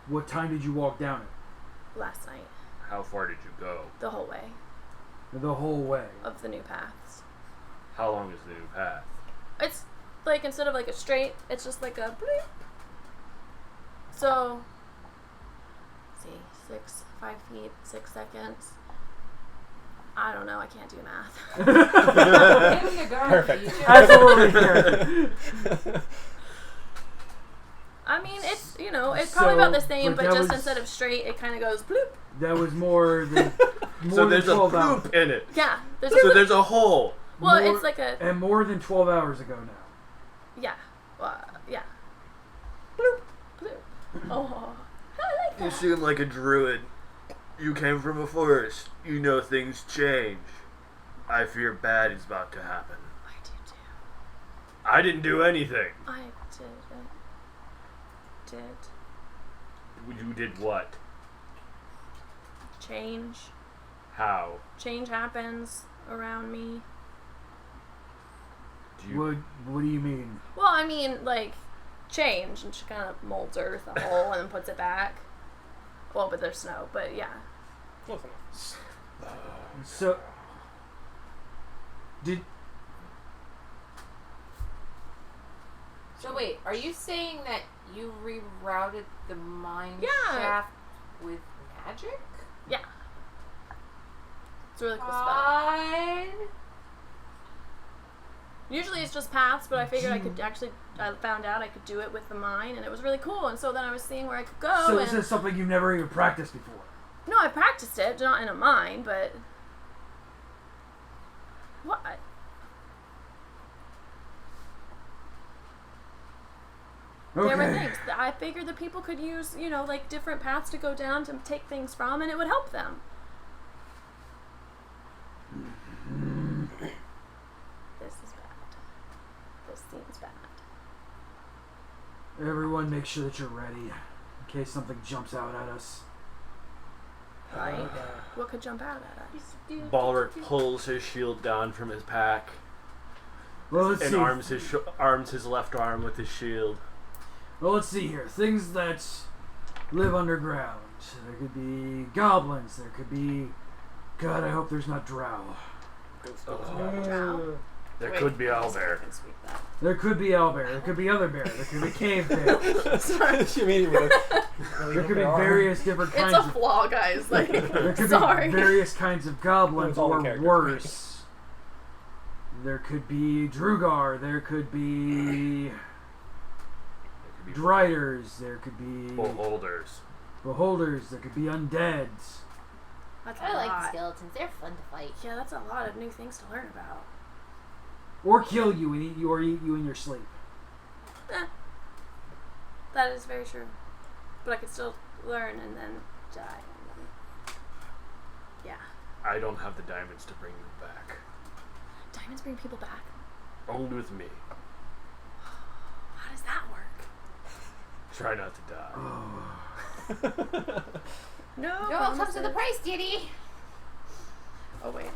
What time did you walk down it? last night, How far did you go? the whole way The whole way. of the new paths. How long is the new path? It's like, instead of like a straight, it's just like a bloop. So, let's see, 5 feet, 6 seconds. I don't know, I can't do math. Give me a go. Perfect. You should. Absolutely. I mean, it's, you know, it's probably So, about the same, but but that just was- instead of straight, it kind of goes bloop. That was more than So than there's a 12 hours. poop in it. Yeah, there's So there's a hole. well, more- it's like a, And more than 12 hours ago now. yeah, yeah. Bloop, bloop. Oh, I like You that. seem like a druid. You came from a forest. You know things change. I fear bad is about to happen. I do too. I didn't do anything. I did You did what? change. How? Change happens around me. Do you? What do you mean? Well, I mean, like, change, and she kind of molds earth a hole and then puts it back. Well, but there's snow, but yeah. Close enough. So, did So wait, are you saying that you rerouted the mine Yeah. shaft with magic? Yeah. It's a really cool spell. Usually it's just paths, but I figured I could actually, I found out I could do it with the mine, and it was really cool, and so then I was seeing where I could go, so? and This is something you've never even practiced before. no, I practiced it, not in a mine, but what? Okay. There were things that I figured that people could use, you know, like different paths to go down to take things from, and it would help them. This is bad. This seems bad. Everyone, make sure that you're ready in case something jumps out at us. Right? What could jump out at us? Balric pulls his shield down from his pack Well, let's and see. arms his left arm with his shield. Well, let's see here. Things that live underground. There could be goblins. There could be. God, I hope there's not drow. Drow? There Wait. could be owlbear. Can sweep that. There could be owlbear. There could be other bear. There could be cave bear. She immediately There could be various different It's kinds a of. flaw, guys. Like, There could sorry. be various kinds of goblins It's all the or characters. worse. There could be Drugar. There could be Driders. There could be Beholders. Beholders. There could be undeads. That's a I like the lot. skeletons. They're fun to fight. Yeah, that's a lot of new things to learn about. Or kill you and eat you or eat you in your sleep. That is very true. But I could still learn and then die. And then... Yeah. I don't have the diamonds to bring you back. Diamonds bring people back? Only with me. How does that work? Try not to die. No. It all comes with a price, Diddy. Oh wait,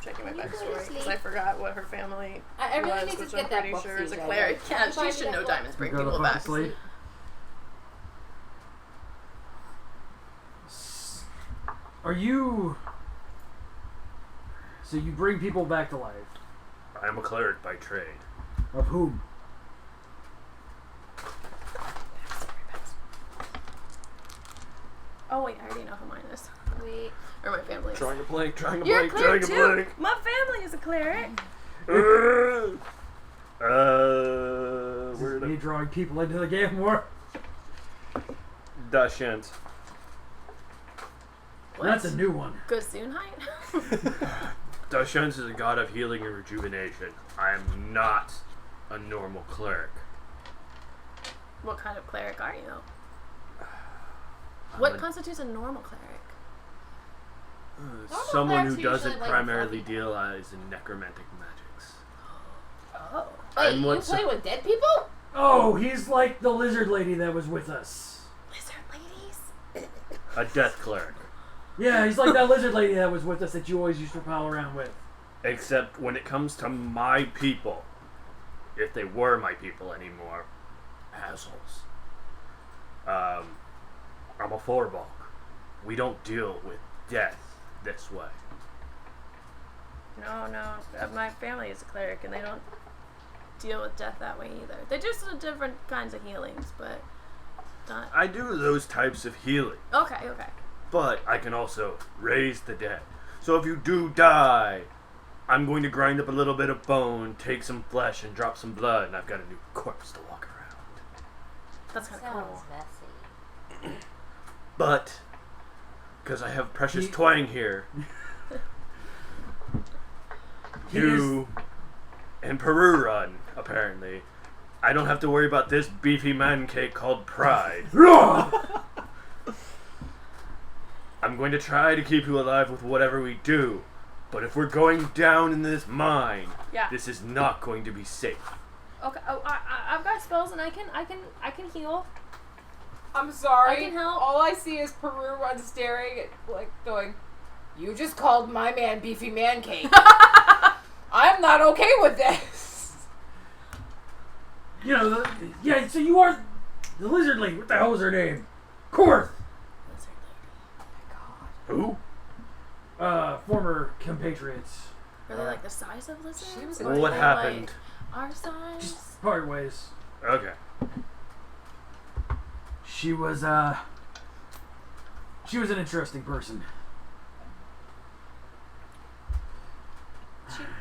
checking my You go to backstory because sleep. I forgot what her family I really was, need to which get I'm that pretty book sure for is a you guys. cleric. Yeah, Buy me she should that know book. diamonds bring Go to people fucking back. sleep. Are you... So you bring people back to life. I am a cleric by trade. Of whom? Oh wait, I already know who mine is. Wait. Or my family. Trying to blink, trying to You're a blink, trying cleric to too. blink. My family is a cleric. Where did Me drawing people into the game more. Dashent. That's a new one. Good soon height. Dashent is a god of healing and rejuvenation. I am not a normal cleric. What kind of cleric are you? I'm What a- constitutes a normal cleric? someone who clerics are doesn't usually, like, primarily fluffy. deal in necromantic magics. Oh. Wait, I'm you what's play with dead people? Oh, he's like the lizard lady that was with us. Lizard ladies? A death cleric. Yeah, he's like that lizard lady that was with us that you always used to pal around with. Except when it comes to my people, if they were my people anymore, assholes. I'm a Forbog. We don't deal with death this way. No. My family is a cleric and they don't deal with death that way either. They do some different kinds of healings, but not... I do those types of healing, Okay. but I can also raise the dead. So if you do die, I'm going to grind up a little bit of bone, take some flesh, and drop some blood, and I've got a new corpse to walk around. That's kind of Sounds cool. messy. But, because I have precious twang here, you and Peru run, apparently. I don't have to worry about this beefy man cake called pride. I'm going to try to keep you alive with whatever we do, but if we're going down in this mine, Yeah. this is not going to be safe. Okay. Oh, I've got spells and I can heal. I'm sorry. I can help. All I see is Peru run staring at, like, going, "You just called my man Beefy Man Cake. I'm not okay with this." You know, yeah, so you are the lizard lady. What the hell is her name? Korth. Who? Former compatriots. Are they like the size of lizards? She was Or Well, are what they, happened? Like, our size? Just part ways. Okay. She was an interesting person.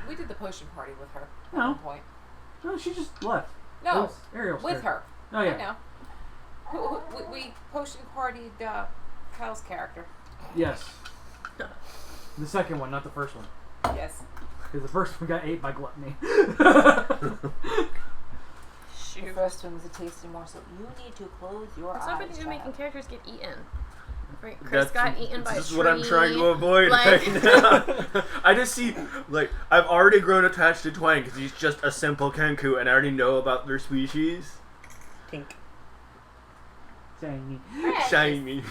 We did the potion party with her at No. one point. No, she just left. That No, was Ariel's with turn. her. Oh I yeah. know. We potion partied Kyle's character. Yes. The second one, not the first one. Yes. Because the first one got ate by gluttony. The first one was a tasty morsel. You need to close your What's eyes. up with you child. making characters get eaten? Right, Chris got eaten by a This is tree. what I'm trying to avoid like- right now. I just see, like, I've already grown attached to Twang because he's just a simple Kenku, and I already know about their species. Pink. Shiny. Shiny.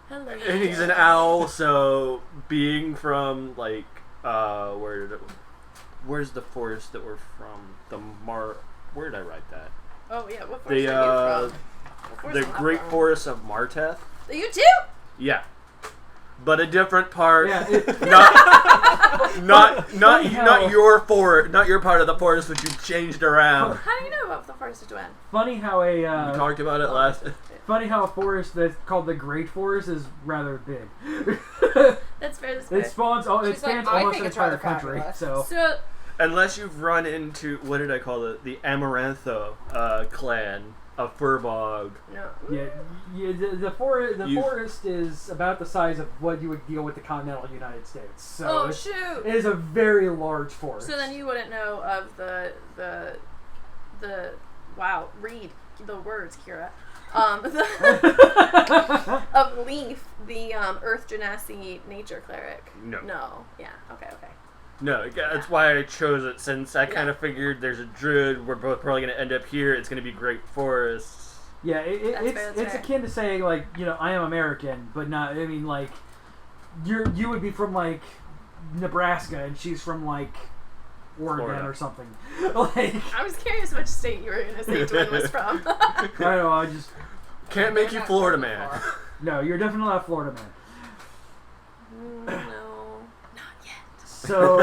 Hello. And he's an owl, so being from, like, where's the forest that we're from? Where did I write that? Oh yeah, what forest The, are you from? What forest The am I Great from? Forest of Marteth? You too? Yeah. But a different part. Yeah. Not how- your part of the forest, which you changed around. How do you know about the forest of Dwayne? Funny how We talked about it last. funny how a forest that's called the Great Forest is rather big. That's fair. That's It fair. spawns. It She's like, spans I almost think an it's entire rather country. fabulous. So So Unless you've run into what did I call it? The Amarantho clan of Furbog. no. yeah, the forest is about the size of what you would deal with the continental United States. So Oh it's- shoot. it is a very large forest. So then you wouldn't know of the wow, read the words, Kira. Of Leaf, the Earth Genasi nature cleric. No. No. Yeah. Okay. No, that's why I chose it, since I kind of figured there's a druid, we're both probably going to end up here, it's going to be great for us. Yeah, That's it's fair. akin to saying, like, you know, I am American, but not, I mean, like, you would be from, like, Nebraska, and she's from, like, Oregon Florida. or something. Like, I was curious which state you were going to say Twin was from. I don't know, I just... Can't make you Florida man. No, you're definitely not Florida man. No, not yet. So...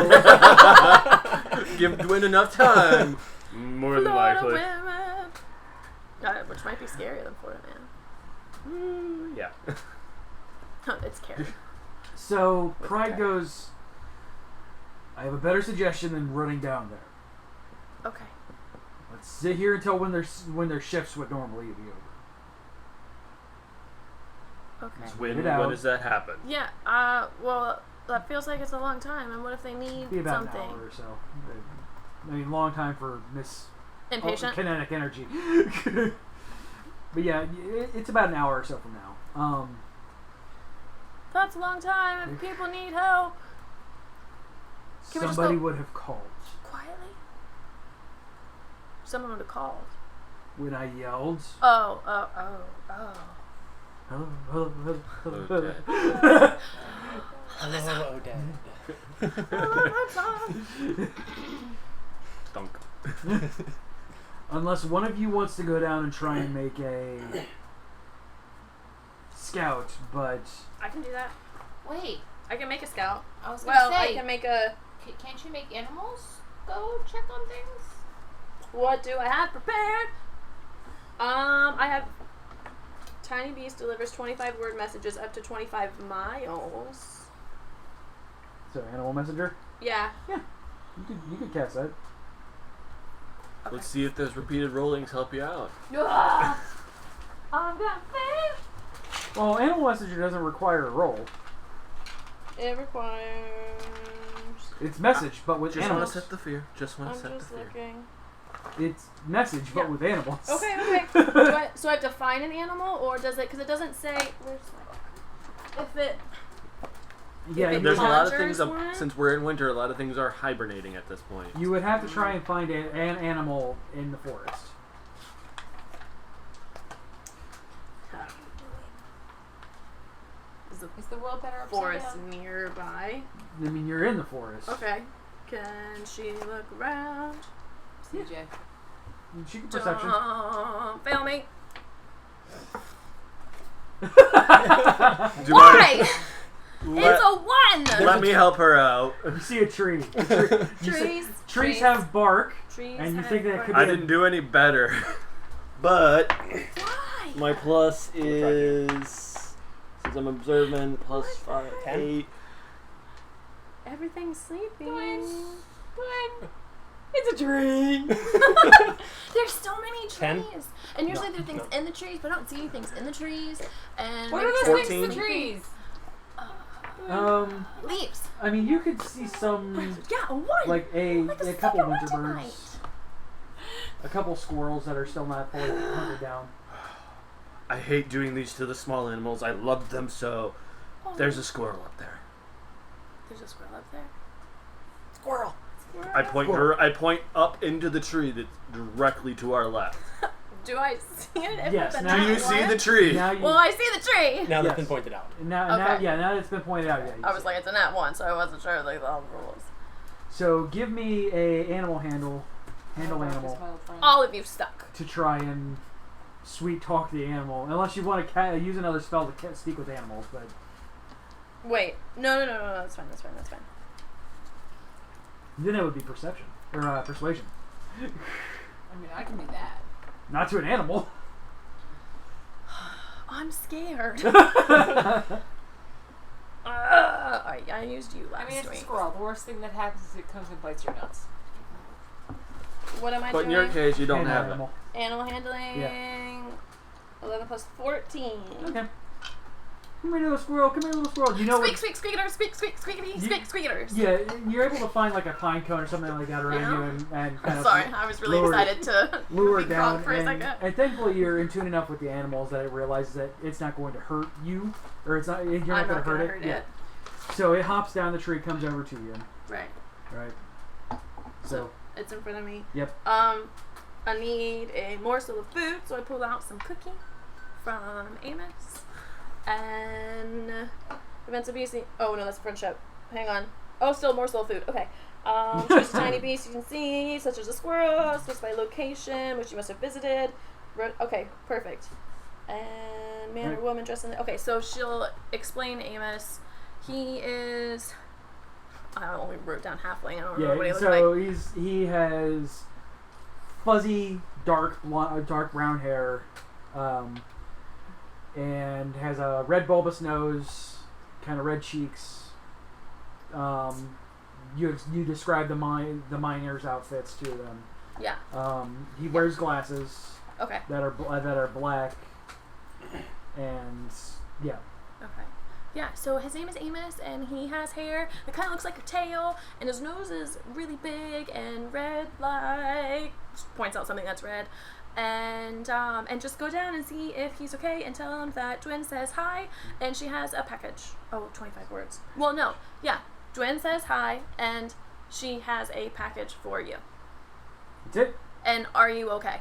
Give Dwin enough time. More than Florida likely. women. Which might be scarier than Florida man. Yeah. It's Carrie. So, Pride goes, I have a better suggestion than running down there. Okay. Let's sit here until when their shifts would normally be over. Okay. When does that happen? Yeah. Well, that feels like it's a long time. And what if they need Be about something? an hour or so. I mean, long time for Impatient. kinetic energy. But yeah, it's about an hour or so from now. That's a long time. If people need help. Can we just Somebody go- would have called. Quietly. Someone would have called. When I yelled, Oh. hello, hello, hello, hello. Hello, Odette. Dunk. Unless one of you wants to go down and try and make a scout, but I can do that. Wait, I can make a scout. I was gonna Well, I say, can make a. can't you make animals go check on things? What do I have prepared? I have. Tiny Beast delivers 25 word messages up to 25 miles. so animal messenger. Yeah. You could cast that. Okay. Let's see if those repeated rollings help you out. I'm gonna fail. Well, animal messenger doesn't require a roll. It requires. It's message, but with Just want animals. to set the fear. Just want I'm to set the just fear. looking. It's message, but Yeah. with animals. Okay. So I have to find an animal, or does it? Because it doesn't say. Where's my book? If it. Yeah, If it There's a lot of conjures things, one? since we're in winter, a lot of things are hibernating at this point. you would have to try and find an animal in the forest. Is the world better upside Forest down? nearby. I mean, you're in the forest. Okay. Can she look around? CJ. She can perception. Don't fail me. Do Why? Let, It's a 1! let me help her out. You see a tree. Trees Trees. have bark, Trees and you have think that bark. could I be didn't do any better. But Why? my plus is, since I'm observant, plus 5, 10? 8. Everything's sleeping. It's a tree. There's so many 10? trees. And usually there are things in the trees, but I don't see any things in the trees. And What maybe are those some- things in the 14? trees? Leaves. I mean, you could see some, Yeah, a 1. like a a couple second winter one tonight. birds, a couple squirrels that are still not fully hunted down. I hate doing these to the small animals. I love them so. Oh, There's a squirrel up there. There's a squirrel up there. Squirrel. I point up into the tree that's directly to our left. Do I see it? If Yes, it's a now Do nat you see one? the tree? Now you, Well, I see the tree. Now Yes. that's been pointed out. now Okay. that it's been pointed out. Yeah, you I was see. like, it's a nat 1, so I wasn't sure like all the rules. So give me a animal handle animal All of you stuck. to try and sweet talk the animal, unless you want to use another spell to speak with animals. But Wait, no, that's fine. then it would be perception or persuasion, I mean, I can do that. not to an animal. I'm scared. I used you last I mean, it's a week. squirrel. The worst thing that happens is it comes and bites your nuts. What am I But doing? in your case, you don't And have animal. Animal handling. 11 plus 14. Okay. Come here, little squirrel. Come here, little squirrel. You know Squeak, squeak, squeaker, squeak, squeak, squeakity, squeak, squeakers. Yeah, you're able to find like a pine cone or something like that around you and kind of. Sorry, I was really excited to lure be it down. for a second. And thankfully, you're in tune enough with the animals that it realizes that it's not going to hurt you, or it's not. You're not going to hurt it. Yeah. So it hops down the tree, comes over to you. Right. Right. So it's in front of me. Yep. I need a morsel of food, so I pull out some cookie from Amos. And events of beast. Oh no, that's a friendship. Hang on. Oh, still morsel of food. Okay. Choose a tiny beast you can see, such as a squirrel. Specify location, which you must have visited. Okay, perfect. And man or woman dressed in. Okay, so she'll explain Amos. He is. I only wrote down halfling. I don't remember what he looks like. So he has fuzzy, dark brown hair, and has a red bulbous nose, kind of red cheeks. You describe the miners' outfits to them. Yeah. He wears glasses. Okay. That are black, and yeah. Okay. Yeah, so his name is Amos, and he has hair that kind of looks like a tail, and his nose is really big and red, like points out something that's red, and just go down and see if he's okay, and tell him that Dwin says hi, and she has a package. Oh, 25 words. Well, no, yeah, Dwin says hi, and she has a package for you. That's it. And are you okay?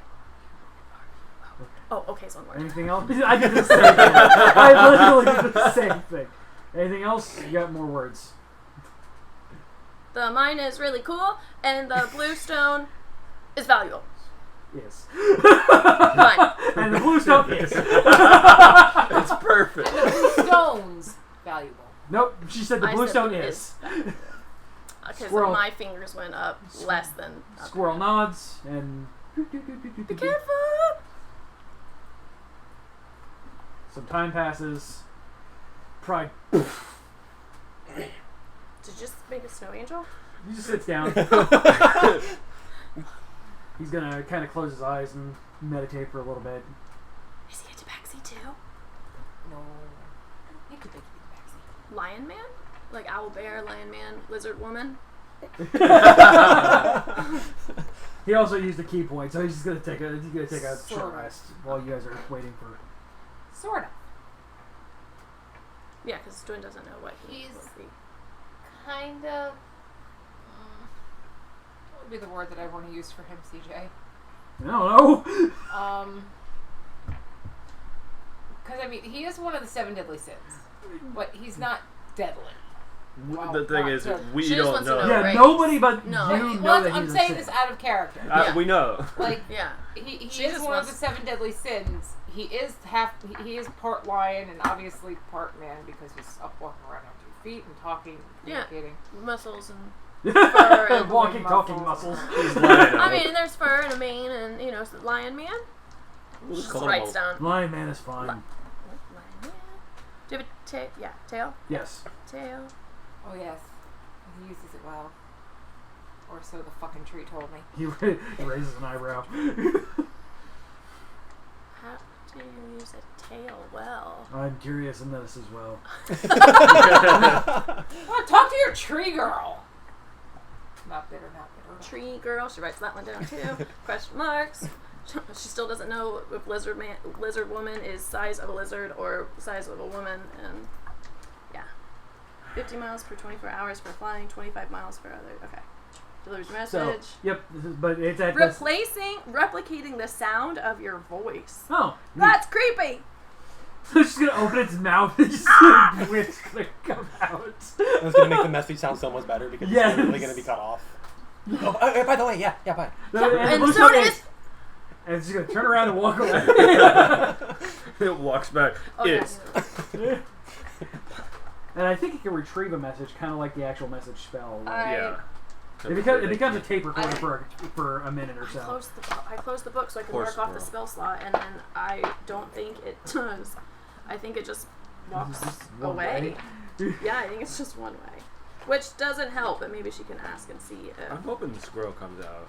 Oh, okay, is one word. Anything else? I did the same thing. I literally did the same thing. Anything else? You got more words. The mine is really cool, and the blue stone is valuable. Yes. Fine. And the blue stone is. It's perfect. And the blue stone's valuable. Nope, she said the blue stone is. Because Squirrel. my fingers went up less than... Squirrel nods, and... Be careful! Some time passes. Pride. Did you just make a snow angel? He just sits down. He's gonna kind of close his eyes and meditate for a little bit. Is he a tabaxi too? No. You could make it a Lion man? Like owl bear, lion man, lizard woman? He also used a key point, so he's just gonna take a short Sort of. rest while you guys are waiting for. Sort of. Yeah, because Dwin doesn't know what he He's- will be. Kind of. What would be the word that I want to use for him, CJ? I don't know. Because, I mean, he is one of the 7 deadly sins. But he's not deadly. Well, The thing not is, to- we She just don't wants to know. know. Yeah, right. nobody but No. you know Well, that I'm he's saying a this sin. out of character. Yeah. We know. Like, Yeah. he She is just one of wants- the 7 deadly sins. He is part lion and obviously part man because he's up walking around on 2 feet and talking, Yeah. communicating. Muscles and fur and... Walking, talking muscles. He's lying. I mean, there's fur and a mane and, lion man. We'll just Just call him writes a- down. Lion man is fine. Lion man. Do you have a tail? Yeah, tail? Yes. Tail. Oh, yes. He uses it well. Or so the fucking tree told me. He raises an eyebrow. How do you use a tail well? I'm curious in this as well. Well, talk to your tree girl. Not bitter, not bitter. Tree girl. She writes that one down too. Question marks. She still doesn't know if lizard woman is size of a lizard or size of a woman, and yeah, 50 miles per 24 hours for flying, 25 miles for other. Okay, delivers your So, message. yep, but it's at this. Replicating the sound of your voice. Oh, That's creepy. so she's gonna open its mouth and just wit's gonna come out. It's going to make the message sound so much better because Yes. it's literally going to be cut off. Oh, by the way, yeah, bye. And Blue so Stone is. And she's gonna turn around and walk away. It walks back. Okay. It's. And I think it can retrieve a message, kind of like the actual message spell. Yeah. It becomes a tape recorder for a minute or so. I closed the book so I could Poor mark off the squirrel. spell slot, and then I don't think it does. I think it just walks One away. way. Yeah, I think it's just one way. Which doesn't help, but maybe she can ask and see if... I'm hoping the squirrel comes out.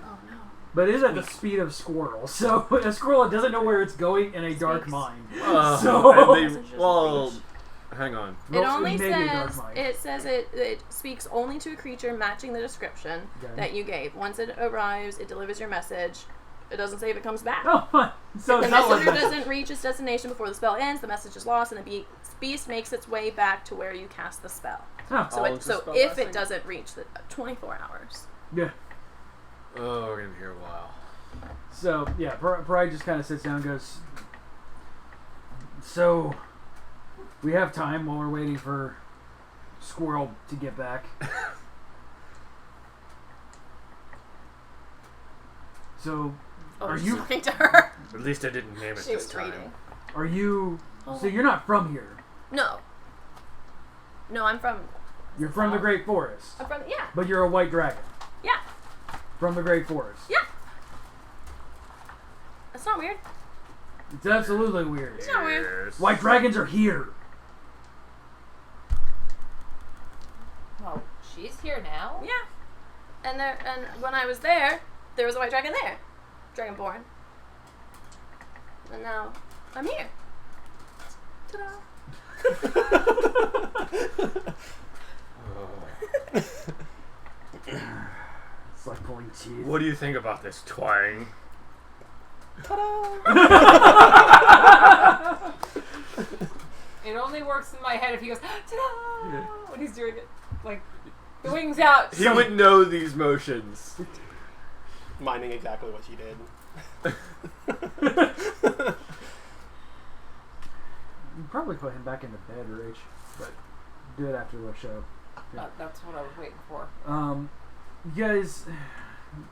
Oh no. But it is at the speed of squirrel, so a squirrel doesn't know where it's going in a dark mine. Well, hang on. It only Maybe a dark says, mine. it speaks only to a creature matching the description that you gave. Once it arrives, it delivers your message. It doesn't say if it comes back. Oh, fine. So if the messenger doesn't reach its destination before the spell ends, the message is lost, and the beast makes its way back to where you cast the spell. Oh. So if it doesn't reach the 24 hours. Yeah. Oh, we're gonna be here a while. So, yeah, Pride just kind of sits down and goes, so, we have time while we're waiting for Squirrel to get back. So, are you talking to her? At least I didn't name it She this was time. reading. Are you... So you're not from here. No. No, I'm from... You're from the Great Forest. I'm from... Yeah. But you're a white dragon. Yeah. From the Great Forest. Yeah. That's not weird. It's absolutely weird. It's not weird. White dragons are here. Well, she's here now. Yeah. And when I was there was a white dragon there. Dragonborn. And now I'm here. Ta-da. It's like pulling teeth. What do you think about this twang? It only works in my head if he goes, ta-da! When he's doing it. Like, the wings out. He would know these motions. Minding exactly what she did. You probably put him back into bed, Rach, but do it after the show. Yeah. That's what I was waiting for. You guys,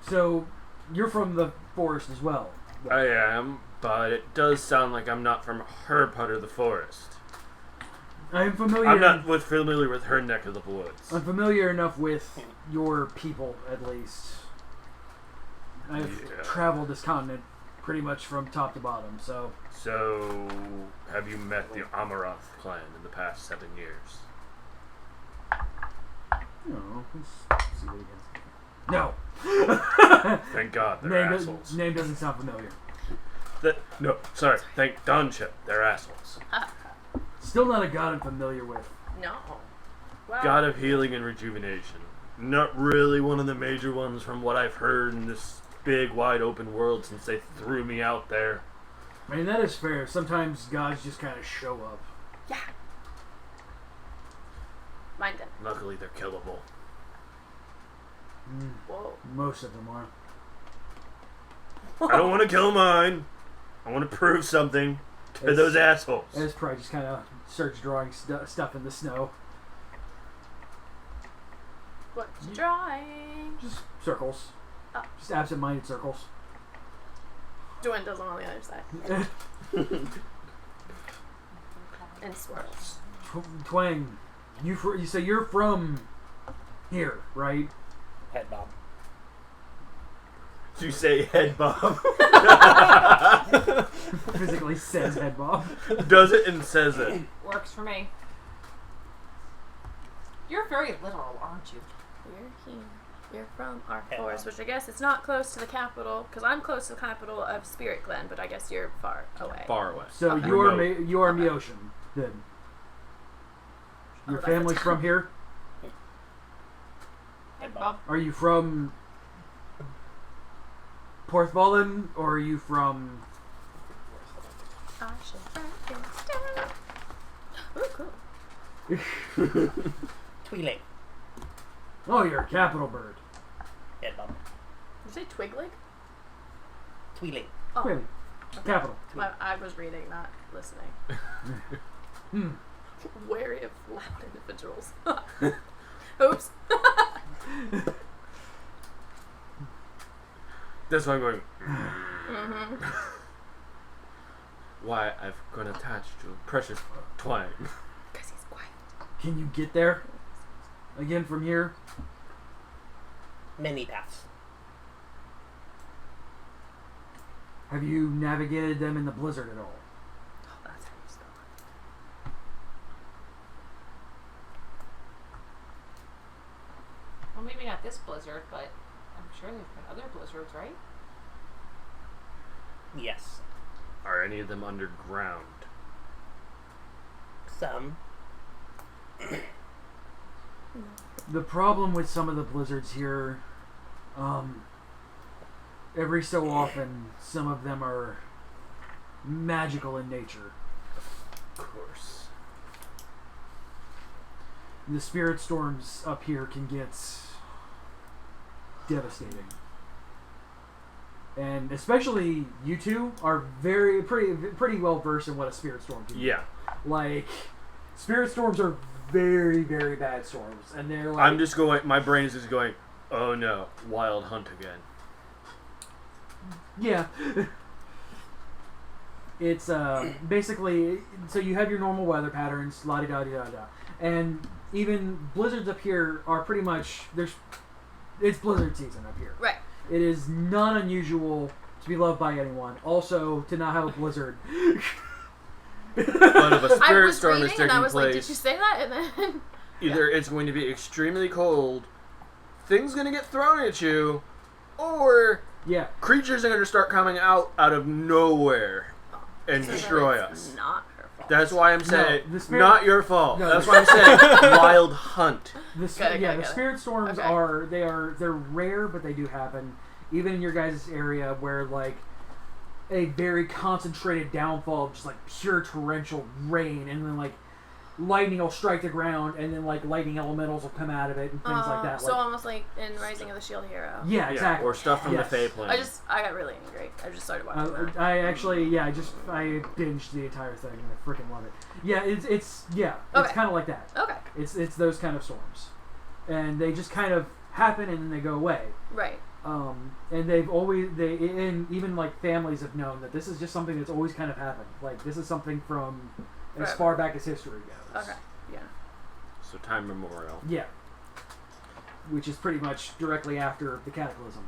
so you're from the forest as well. I am, but it does sound like I'm not from her part of the forest. I'm familiar. I'm not familiar with her neck of the woods. I'm familiar enough with your people, at least. I've traveled this continent pretty much from top to bottom, so... So, have you met the Amaranth clan in the past 7 years? No, let's see what he has. No! Thank God, they're assholes. Name doesn't sound familiar. Thank Dunship, they're assholes. Still not a god I'm familiar with. No. Well, God of healing and rejuvenation. Not really one of the major ones from what I've heard in this big, wide open world since they threw me out there. I mean, that is fair. Sometimes gods just kind of show up. Yeah. Mine didn't. Luckily, they're killable. Whoa. Most of them are. I don't want to kill mine. I want to prove something to those assholes. As probably just kind of starts drawing stuff in the snow. What you drawing? Just circles. Oh. Just absent-minded circles. Dwayne does on the other side. And swirls. Twang, you say you're from here, right? Head bob. Did you say head bob? Physically says head bob. Does it and says it. Works for me. You're very literal, aren't you? You're here. You're from our forest, which I guess it's not close to the capital, because I'm close to the capital of Spirit Glen, but I guess you're far away. Far away. So Okay. you are Mioshin, then. Your that's family's a from here? Head bob. Are you from Porthvallen, or are you from... I should write this down. Ooh, cool. Tweeling. Oh, you're a capital bird. Head bob. Did you say Twiglig? Tweeling. Oh, Really? Capital. I was reading, not listening. Wary of loud individuals. Oops. That's why I'm going. Mm-hmm. Why I've grown attached to a precious twang. Because he's quiet. Can you get there? Again from here? Many paths. Have you navigated them in the blizzard at all? Oh, that's how you spell it. Well, maybe not this blizzard, but I'm sure there's been other blizzards, right? Yes. Are any of them underground? Some. The problem with some of the blizzards here, every so often, some of them are magical in nature. Of course. The spirit storms up here can get devastating. And especially you two are pretty well versed in what a spirit storm can do. Yeah. Like, spirit storms are very, very bad storms. And they're like... I'm just going, my brain is just going, oh no, wild hunt again. Yeah. It's basically, so you have your normal weather patterns, la-di-da-di-da-da. And even blizzards up here are pretty much, it's blizzard season up here. Right. It is not unusual to be loved by anyone. Also, to not have a blizzard. But if a I spirit was storm is reading taking and I was like, place, did you say that? And then... either it's going to be extremely cold, things going to get thrown at you, or Yeah. creatures are going to start coming out of nowhere and So destroy then us. it's not her fault. That's why I'm saying, the spirit- not your fault. No, That's the- why I'm saying, wild hunt. The spirit storms Okay. they're rare, but they do happen. Even in your guys' area where like a very concentrated downfall of just like pure torrential rain, and then like lightning will strike the ground, and then like lightning elementals will come out of it and things like that. So Like, almost like in Rising of the Shield Hero. yeah, exactly. Or stuff from Yes. the Fae plane. I got really angry. I just started watching that. I actually, I binged the entire thing and I freaking love it. Yeah, it's Okay. kind of like that. Okay. It's those kind of storms, and they just kind of happen and then they go away. Right. And and even like families have known that this is just something that's always kind of happened. Like this is something from as Forever. far back as history goes. Okay. Yeah. So time memorial. Yeah. Which is pretty much directly after the Cataclysm.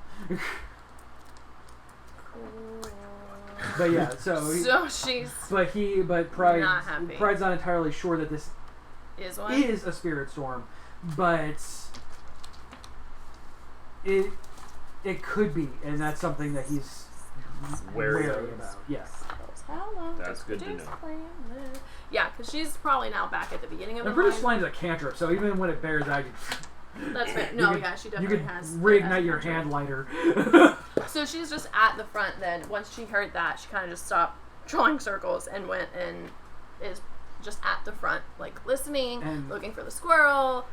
But yeah, So she's but Pride, not happy. Pride's not entirely sure that this is one. is a spirit storm, but it could be, and that's something that he's Wary wary of. about. Yeah. That's good to know. Yeah, because she's probably now back at the beginning of I'm the pretty line. sure Slime's a cantrip, so even when it bears out, That's fair. No, you yeah, she you definitely could has. reignite your has hand lighter. So she's just at the front then. Once she heard that, she kind of just stopped drawing circles and went and is just at the front, like listening, And- looking for the squirrel,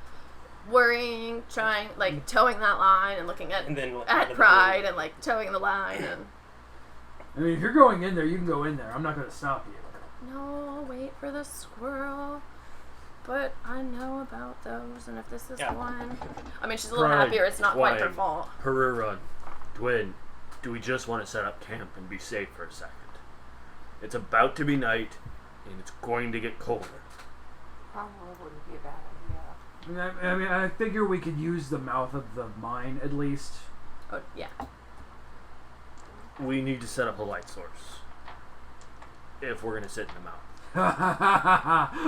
worrying, trying, like towing that line and looking at And then at Pride and like towing the line and I mean, if you're going in there, you can go in there. I'm not going to stop you. no, wait for the squirrel. But I know about those, and if this is Yeah. one, I mean, she's a little Pride, happier. It's not quite her Twine, fault. Perura, Twin, do we just want to set up camp and be safe for a second? It's about to be night, and it's going to get colder. Probably wouldn't be a bad idea. I mean, I figure we could use the mouth of the mine at least. Oh yeah. We need to set up a light source. If we're going to sit in the mountain.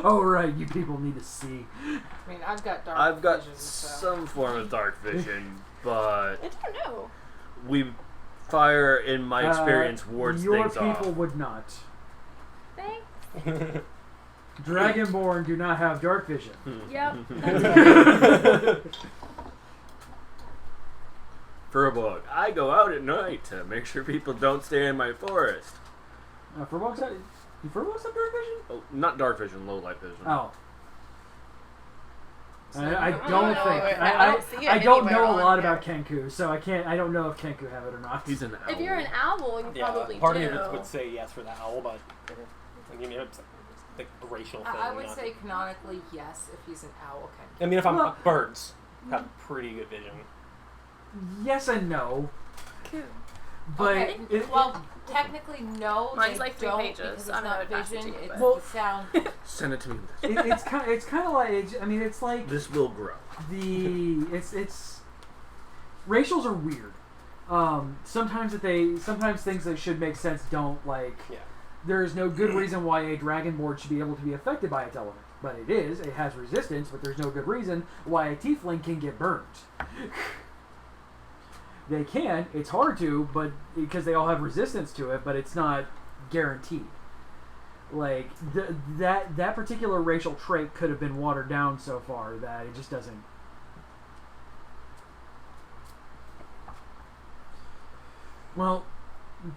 Oh right, you people need to see. I mean, I've got dark I've got vision, so. some form of dark vision, but I don't know. we fire, in my experience, wards your things people off. would not. Thanks. Dragonborn do not have dark vision. Yep. For a bug, I go out at night to make sure people don't stay in my forest. Furbolgs have dark vision? Oh, not dark vision, low light vision. Oh. So I don't don't know. think I don't see it I don't anywhere know a on lot here. about Kenku, so I don't know if Kenku have it or not. He's an owl. If you're an owl, you Yeah, probably part do. of me would say yes for the owl, but I mean, it's like a racial thing. I would not- say canonically yes if he's an owl. I mean, if I'm Well- birds have pretty good vision. Yes and no, Cool. but Okay, well, technically no. Mine's they like 3 don't pages. because it's I'm not gonna pass it vision. to you, It's but- the sound. Send it to me. it's kind of like I mean it's like This will grow. it's racials are weird. Sometimes things that should make sense don't. Like Yeah. there is no good reason why a dragonborn should be able to be affected by its element, but it is. It has resistance, but there's no good reason why a tiefling can get burnt. They can. It's hard to, but because they all have resistance to it, but it's not guaranteed. Like that particular racial trait could have been watered down so far that it just doesn't. Well,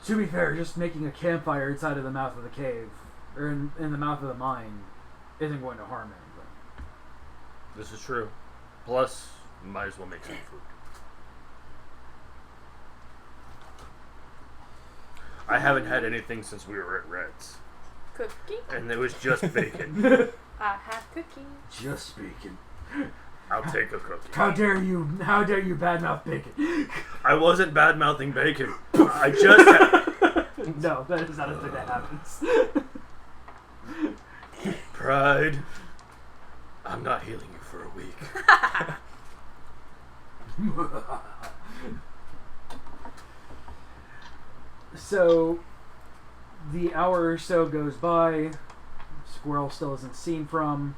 to be fair, just making a campfire inside of the mouth of the cave, or in the mouth of the mine, isn't going to harm anything. This is true. Plus, might as well make some food. I haven't had anything since we were at Red's. Cookie. And it was just bacon. I have cookies. Just bacon. I'll take a cookie. How dare you badmouth bacon? I wasn't bad-mouthing bacon. I just had... No, that is not a thing that happens. Pride. I'm not healing you for a week. So, the hour or so goes by. Squirrel still isn't seen from.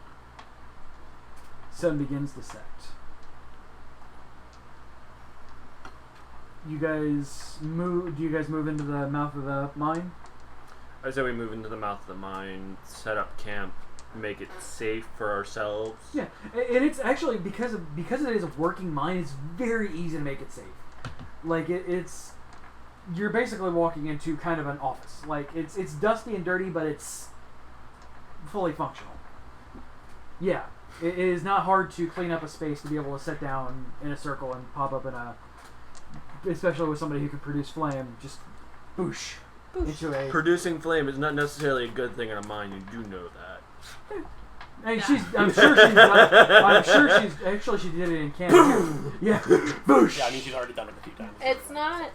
Sun begins to set. You guys move. Do you guys move into the mouth of the mine? I say we move into the mouth of the mine, set up camp, make it safe for ourselves. Yeah, and it's actually because it is a working mine. It's very easy to make it safe. Like it's. You're basically walking into kind of an office. Like it's dusty and dirty, but it's fully functional. Yeah, it is not hard to clean up a space to be able to sit down in a circle and pop up in a, especially with somebody who can produce flame, just boosh into a. Producing flame is not necessarily a good thing in a mine. You do know that. And I'm sure she's actually she did it in Canada. Yeah, boosh. Yeah, I mean she's already done it a few times. It's not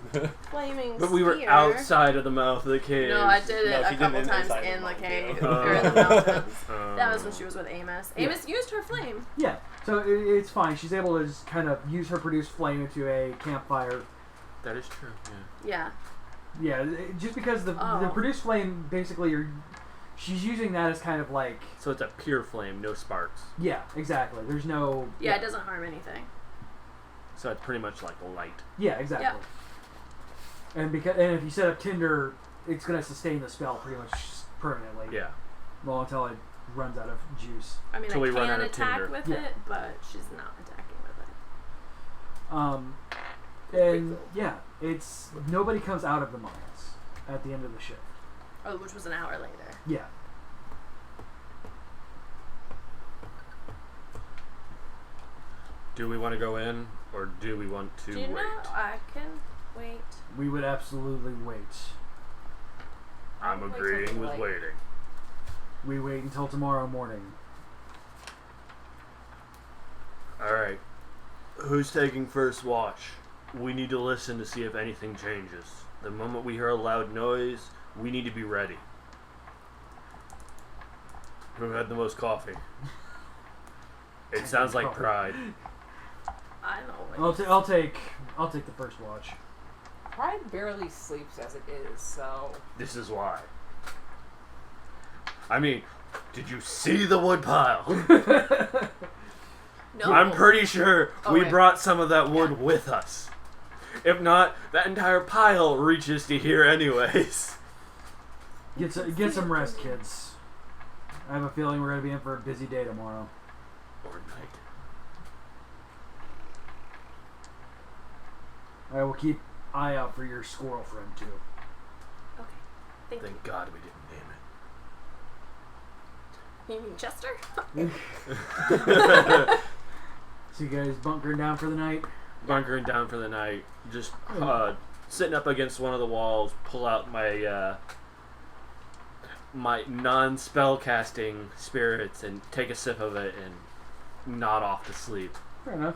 flaming But we were spear. outside of the mouth of the cave. No, I did it No, a she couple did it times inside in the the mountain, cave too. or in the mountains. That was when she was with Amos. Yeah. Amos used her flame. Yeah, so it's fine. She's able to just kind of use her produced flame into a campfire. That is true, yeah. Yeah. Yeah, just because the Oh. produced flame, basically, she's using that as kind of like... So it's a pure flame, no sparks. Yeah, exactly. There's no... Yeah, it doesn't harm anything. So it's pretty much like light. Yeah, exactly. And if you set up tinder, it's going to sustain the spell pretty much permanently. Yeah. Well, until it runs out of juice. I mean, Till we I run can out of attack tinder. with Yeah. it, but she's not attacking with it. And yeah, it's... Nobody comes out of the mines at the end of the shift. Oh, which was an hour later. Yeah. Do we want to go in, or do we want to Do you wait? know? I can wait. We would absolutely wait. I'm Wait till agreeing with daylight. waiting. We wait until tomorrow morning. Alright. Who's taking first watch? We need to listen to see if anything changes. The moment we hear a loud noise, we need to be ready. Who had the most coffee? It sounds like pride. I don't wait. I'll take the first watch. Pride barely sleeps as it is, so This is why. I mean, did you see the wood pile? No. I'm pretty sure Oh, we wait. brought some of that wood with us. If not, that entire pile reaches to here anyways. Get some rest, kids. I have a feeling we're gonna be in for a busy day tomorrow. Or night. I will keep eye out for your squirrel friend too. Okay. Thank Thank God we didn't you. You mean Chester? name it. So you guys bunkering down for the night? Bunkering down for the night. Just sitting up against one of the walls, pull out my my non-spell casting spirits and take a sip of it and nod off to sleep. Fair enough.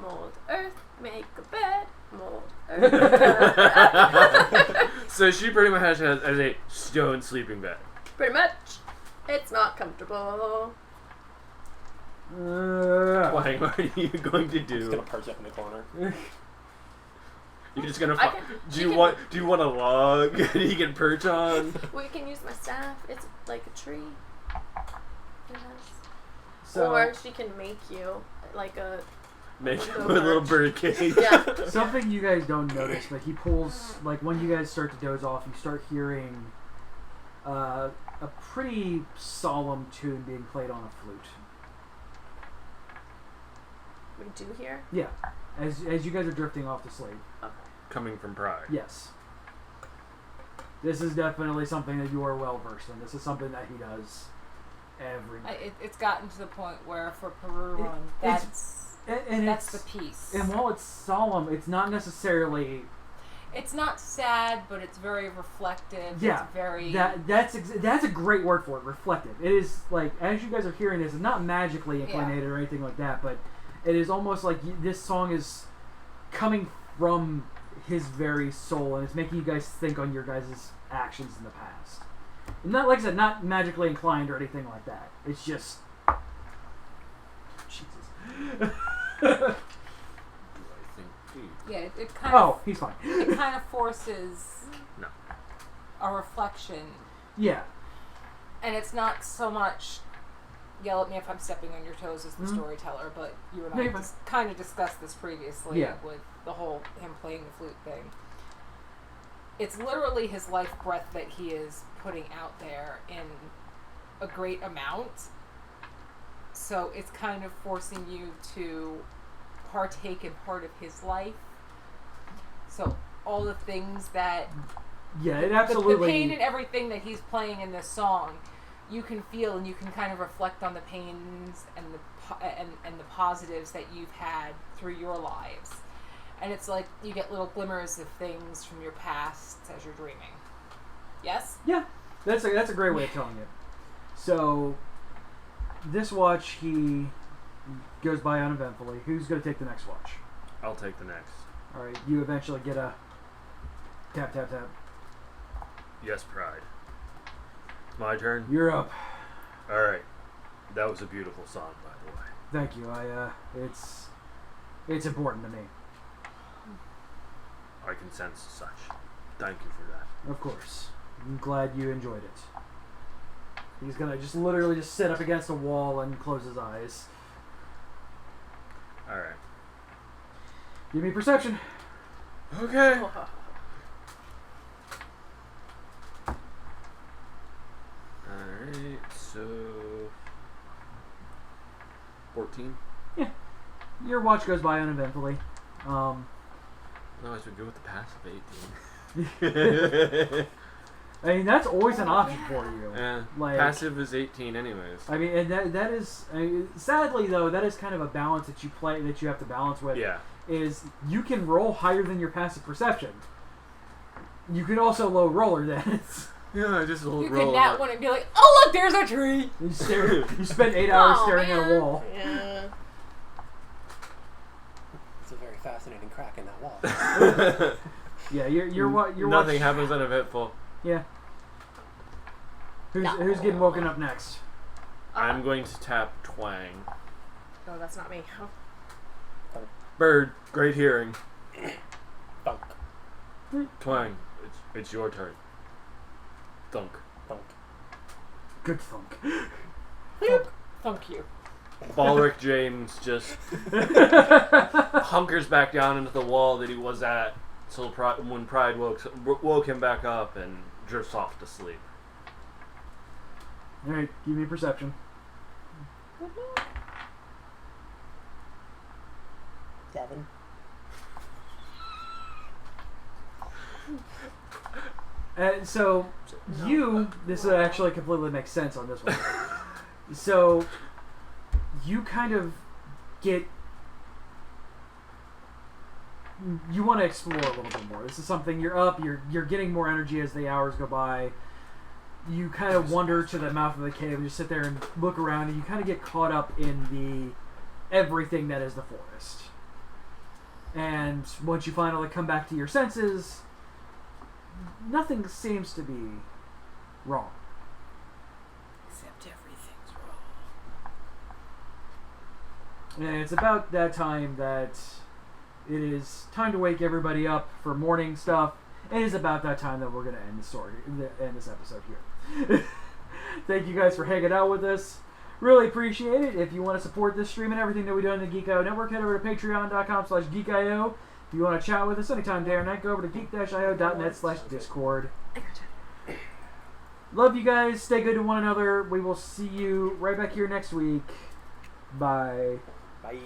Mold earth, make a bed. Mold earth. So she pretty much has a stone sleeping bag. Pretty much. It's not comfortable. What are you going to Just do? gonna perch up in the corner. You're just gonna. I can- Do she you can- want a log you can perch on? We can use my staff. It's like a tree. It has. So Or she can make you like a Make it a little bird cage. Yeah. Something you guys don't notice, but he pulls, like, when you guys start to doze off, you start hearing a pretty solemn tune being played on a flute. We do here? Yeah. As you guys are drifting off to sleep. Okay. Coming from Pride. Yes. This is definitely something that you are well versed in. This is something that he does every night. It's gotten to the point where for Peru Run, that's the piece. And while it's solemn, it's not necessarily... It's not sad, but it's very reflective. Yeah, it's very... That's a great word for it, reflective. It is, like, as you guys are hearing this, it's not magically inclinated or anything like that, but it is almost like this song is coming from his very soul, and it's making you guys think on your guys' actions in the past. And not, like I said, not magically inclined or anything like that. It's just... Jesus. Yeah, it kind of... Oh, he's fine. It kind of forces No. a reflection. Yeah. And it's not so much yell at me if I'm stepping on your toes as the storyteller, but you and I kind of discussed this previously with the whole him playing the flute thing. It's literally his life breath that he is putting out there in a great amount. So it's kind of forcing you to partake in part of his life. So all the things that... Yeah, it absolutely... The pain and everything that he's playing in this song, you can feel, and you can kind of reflect on the pains and the positives that you've had through your lives. And it's like you get little glimmers of things from your past as you're dreaming. Yes? Yeah, that's a great way of telling it. So, this watch, he goes by uneventfully. Who's going to take the next watch? I'll take the next. Alright, you eventually get a tap, tap, tap. Yes, Pride. My turn? You're up. Alright. That was a beautiful song, by the way. Thank you. It's important to me. I can sense such. Thank you for that. Of course. I'm glad you enjoyed it. He's gonna just literally just sit up against a wall and close his eyes. Alright. Give me perception. Okay. Alright, so... 14? Yeah. Your watch goes by uneventfully. No, I should go with the passive 18. I mean, that's always an option for you. Yeah, Like, passive is 18 anyways. I mean, and that is... I mean, sadly, though, that is kind of a balance that you have to balance with. Yeah. Is you can roll higher than your passive perception. You could also low roller that. Yeah, I just roll. You could nat one and be like, oh look, there's a tree! You spend 8 hours staring at a wall. Yeah. It's a very fascinating crack in that wall. Yeah, you're Nothing happens uneventful. Yeah. Who's getting woken up next? I'm going to tap Twang. No, that's not me. Oh. Bird, great hearing. Thunk. Twang, it's your turn. Thunk. Thunk. Good thunk. Thank you. Balric James just hunkers back down into the wall that he was at till when Pride woke him back up and drifts off to sleep. Alright, give me perception. 7. And so, this actually completely makes sense on this one. So, you kind of get... You want to explore a little bit more. This is something, you're up, you're getting more energy as the hours go by. You kind of wander to the mouth of the cave and just sit there and look around, and you kind of get caught up in the everything that is the forest. And once you finally come back to your senses, nothing seems to be wrong. Except everything's wrong. And it's about that time that it is time to wake everybody up for morning stuff. It is about that time that we're going to end the story, end this episode here. Thank you guys for hanging out with us. Really appreciate it. If you want to support this stream and everything that we do on the Geek.io Network, head over to patreon.com/geekio. If you want to chat with us anytime, day or night, go over to geek-io.net/discord. Love you guys. Stay good to one another. We will see you right back here next week. Bye. Bye.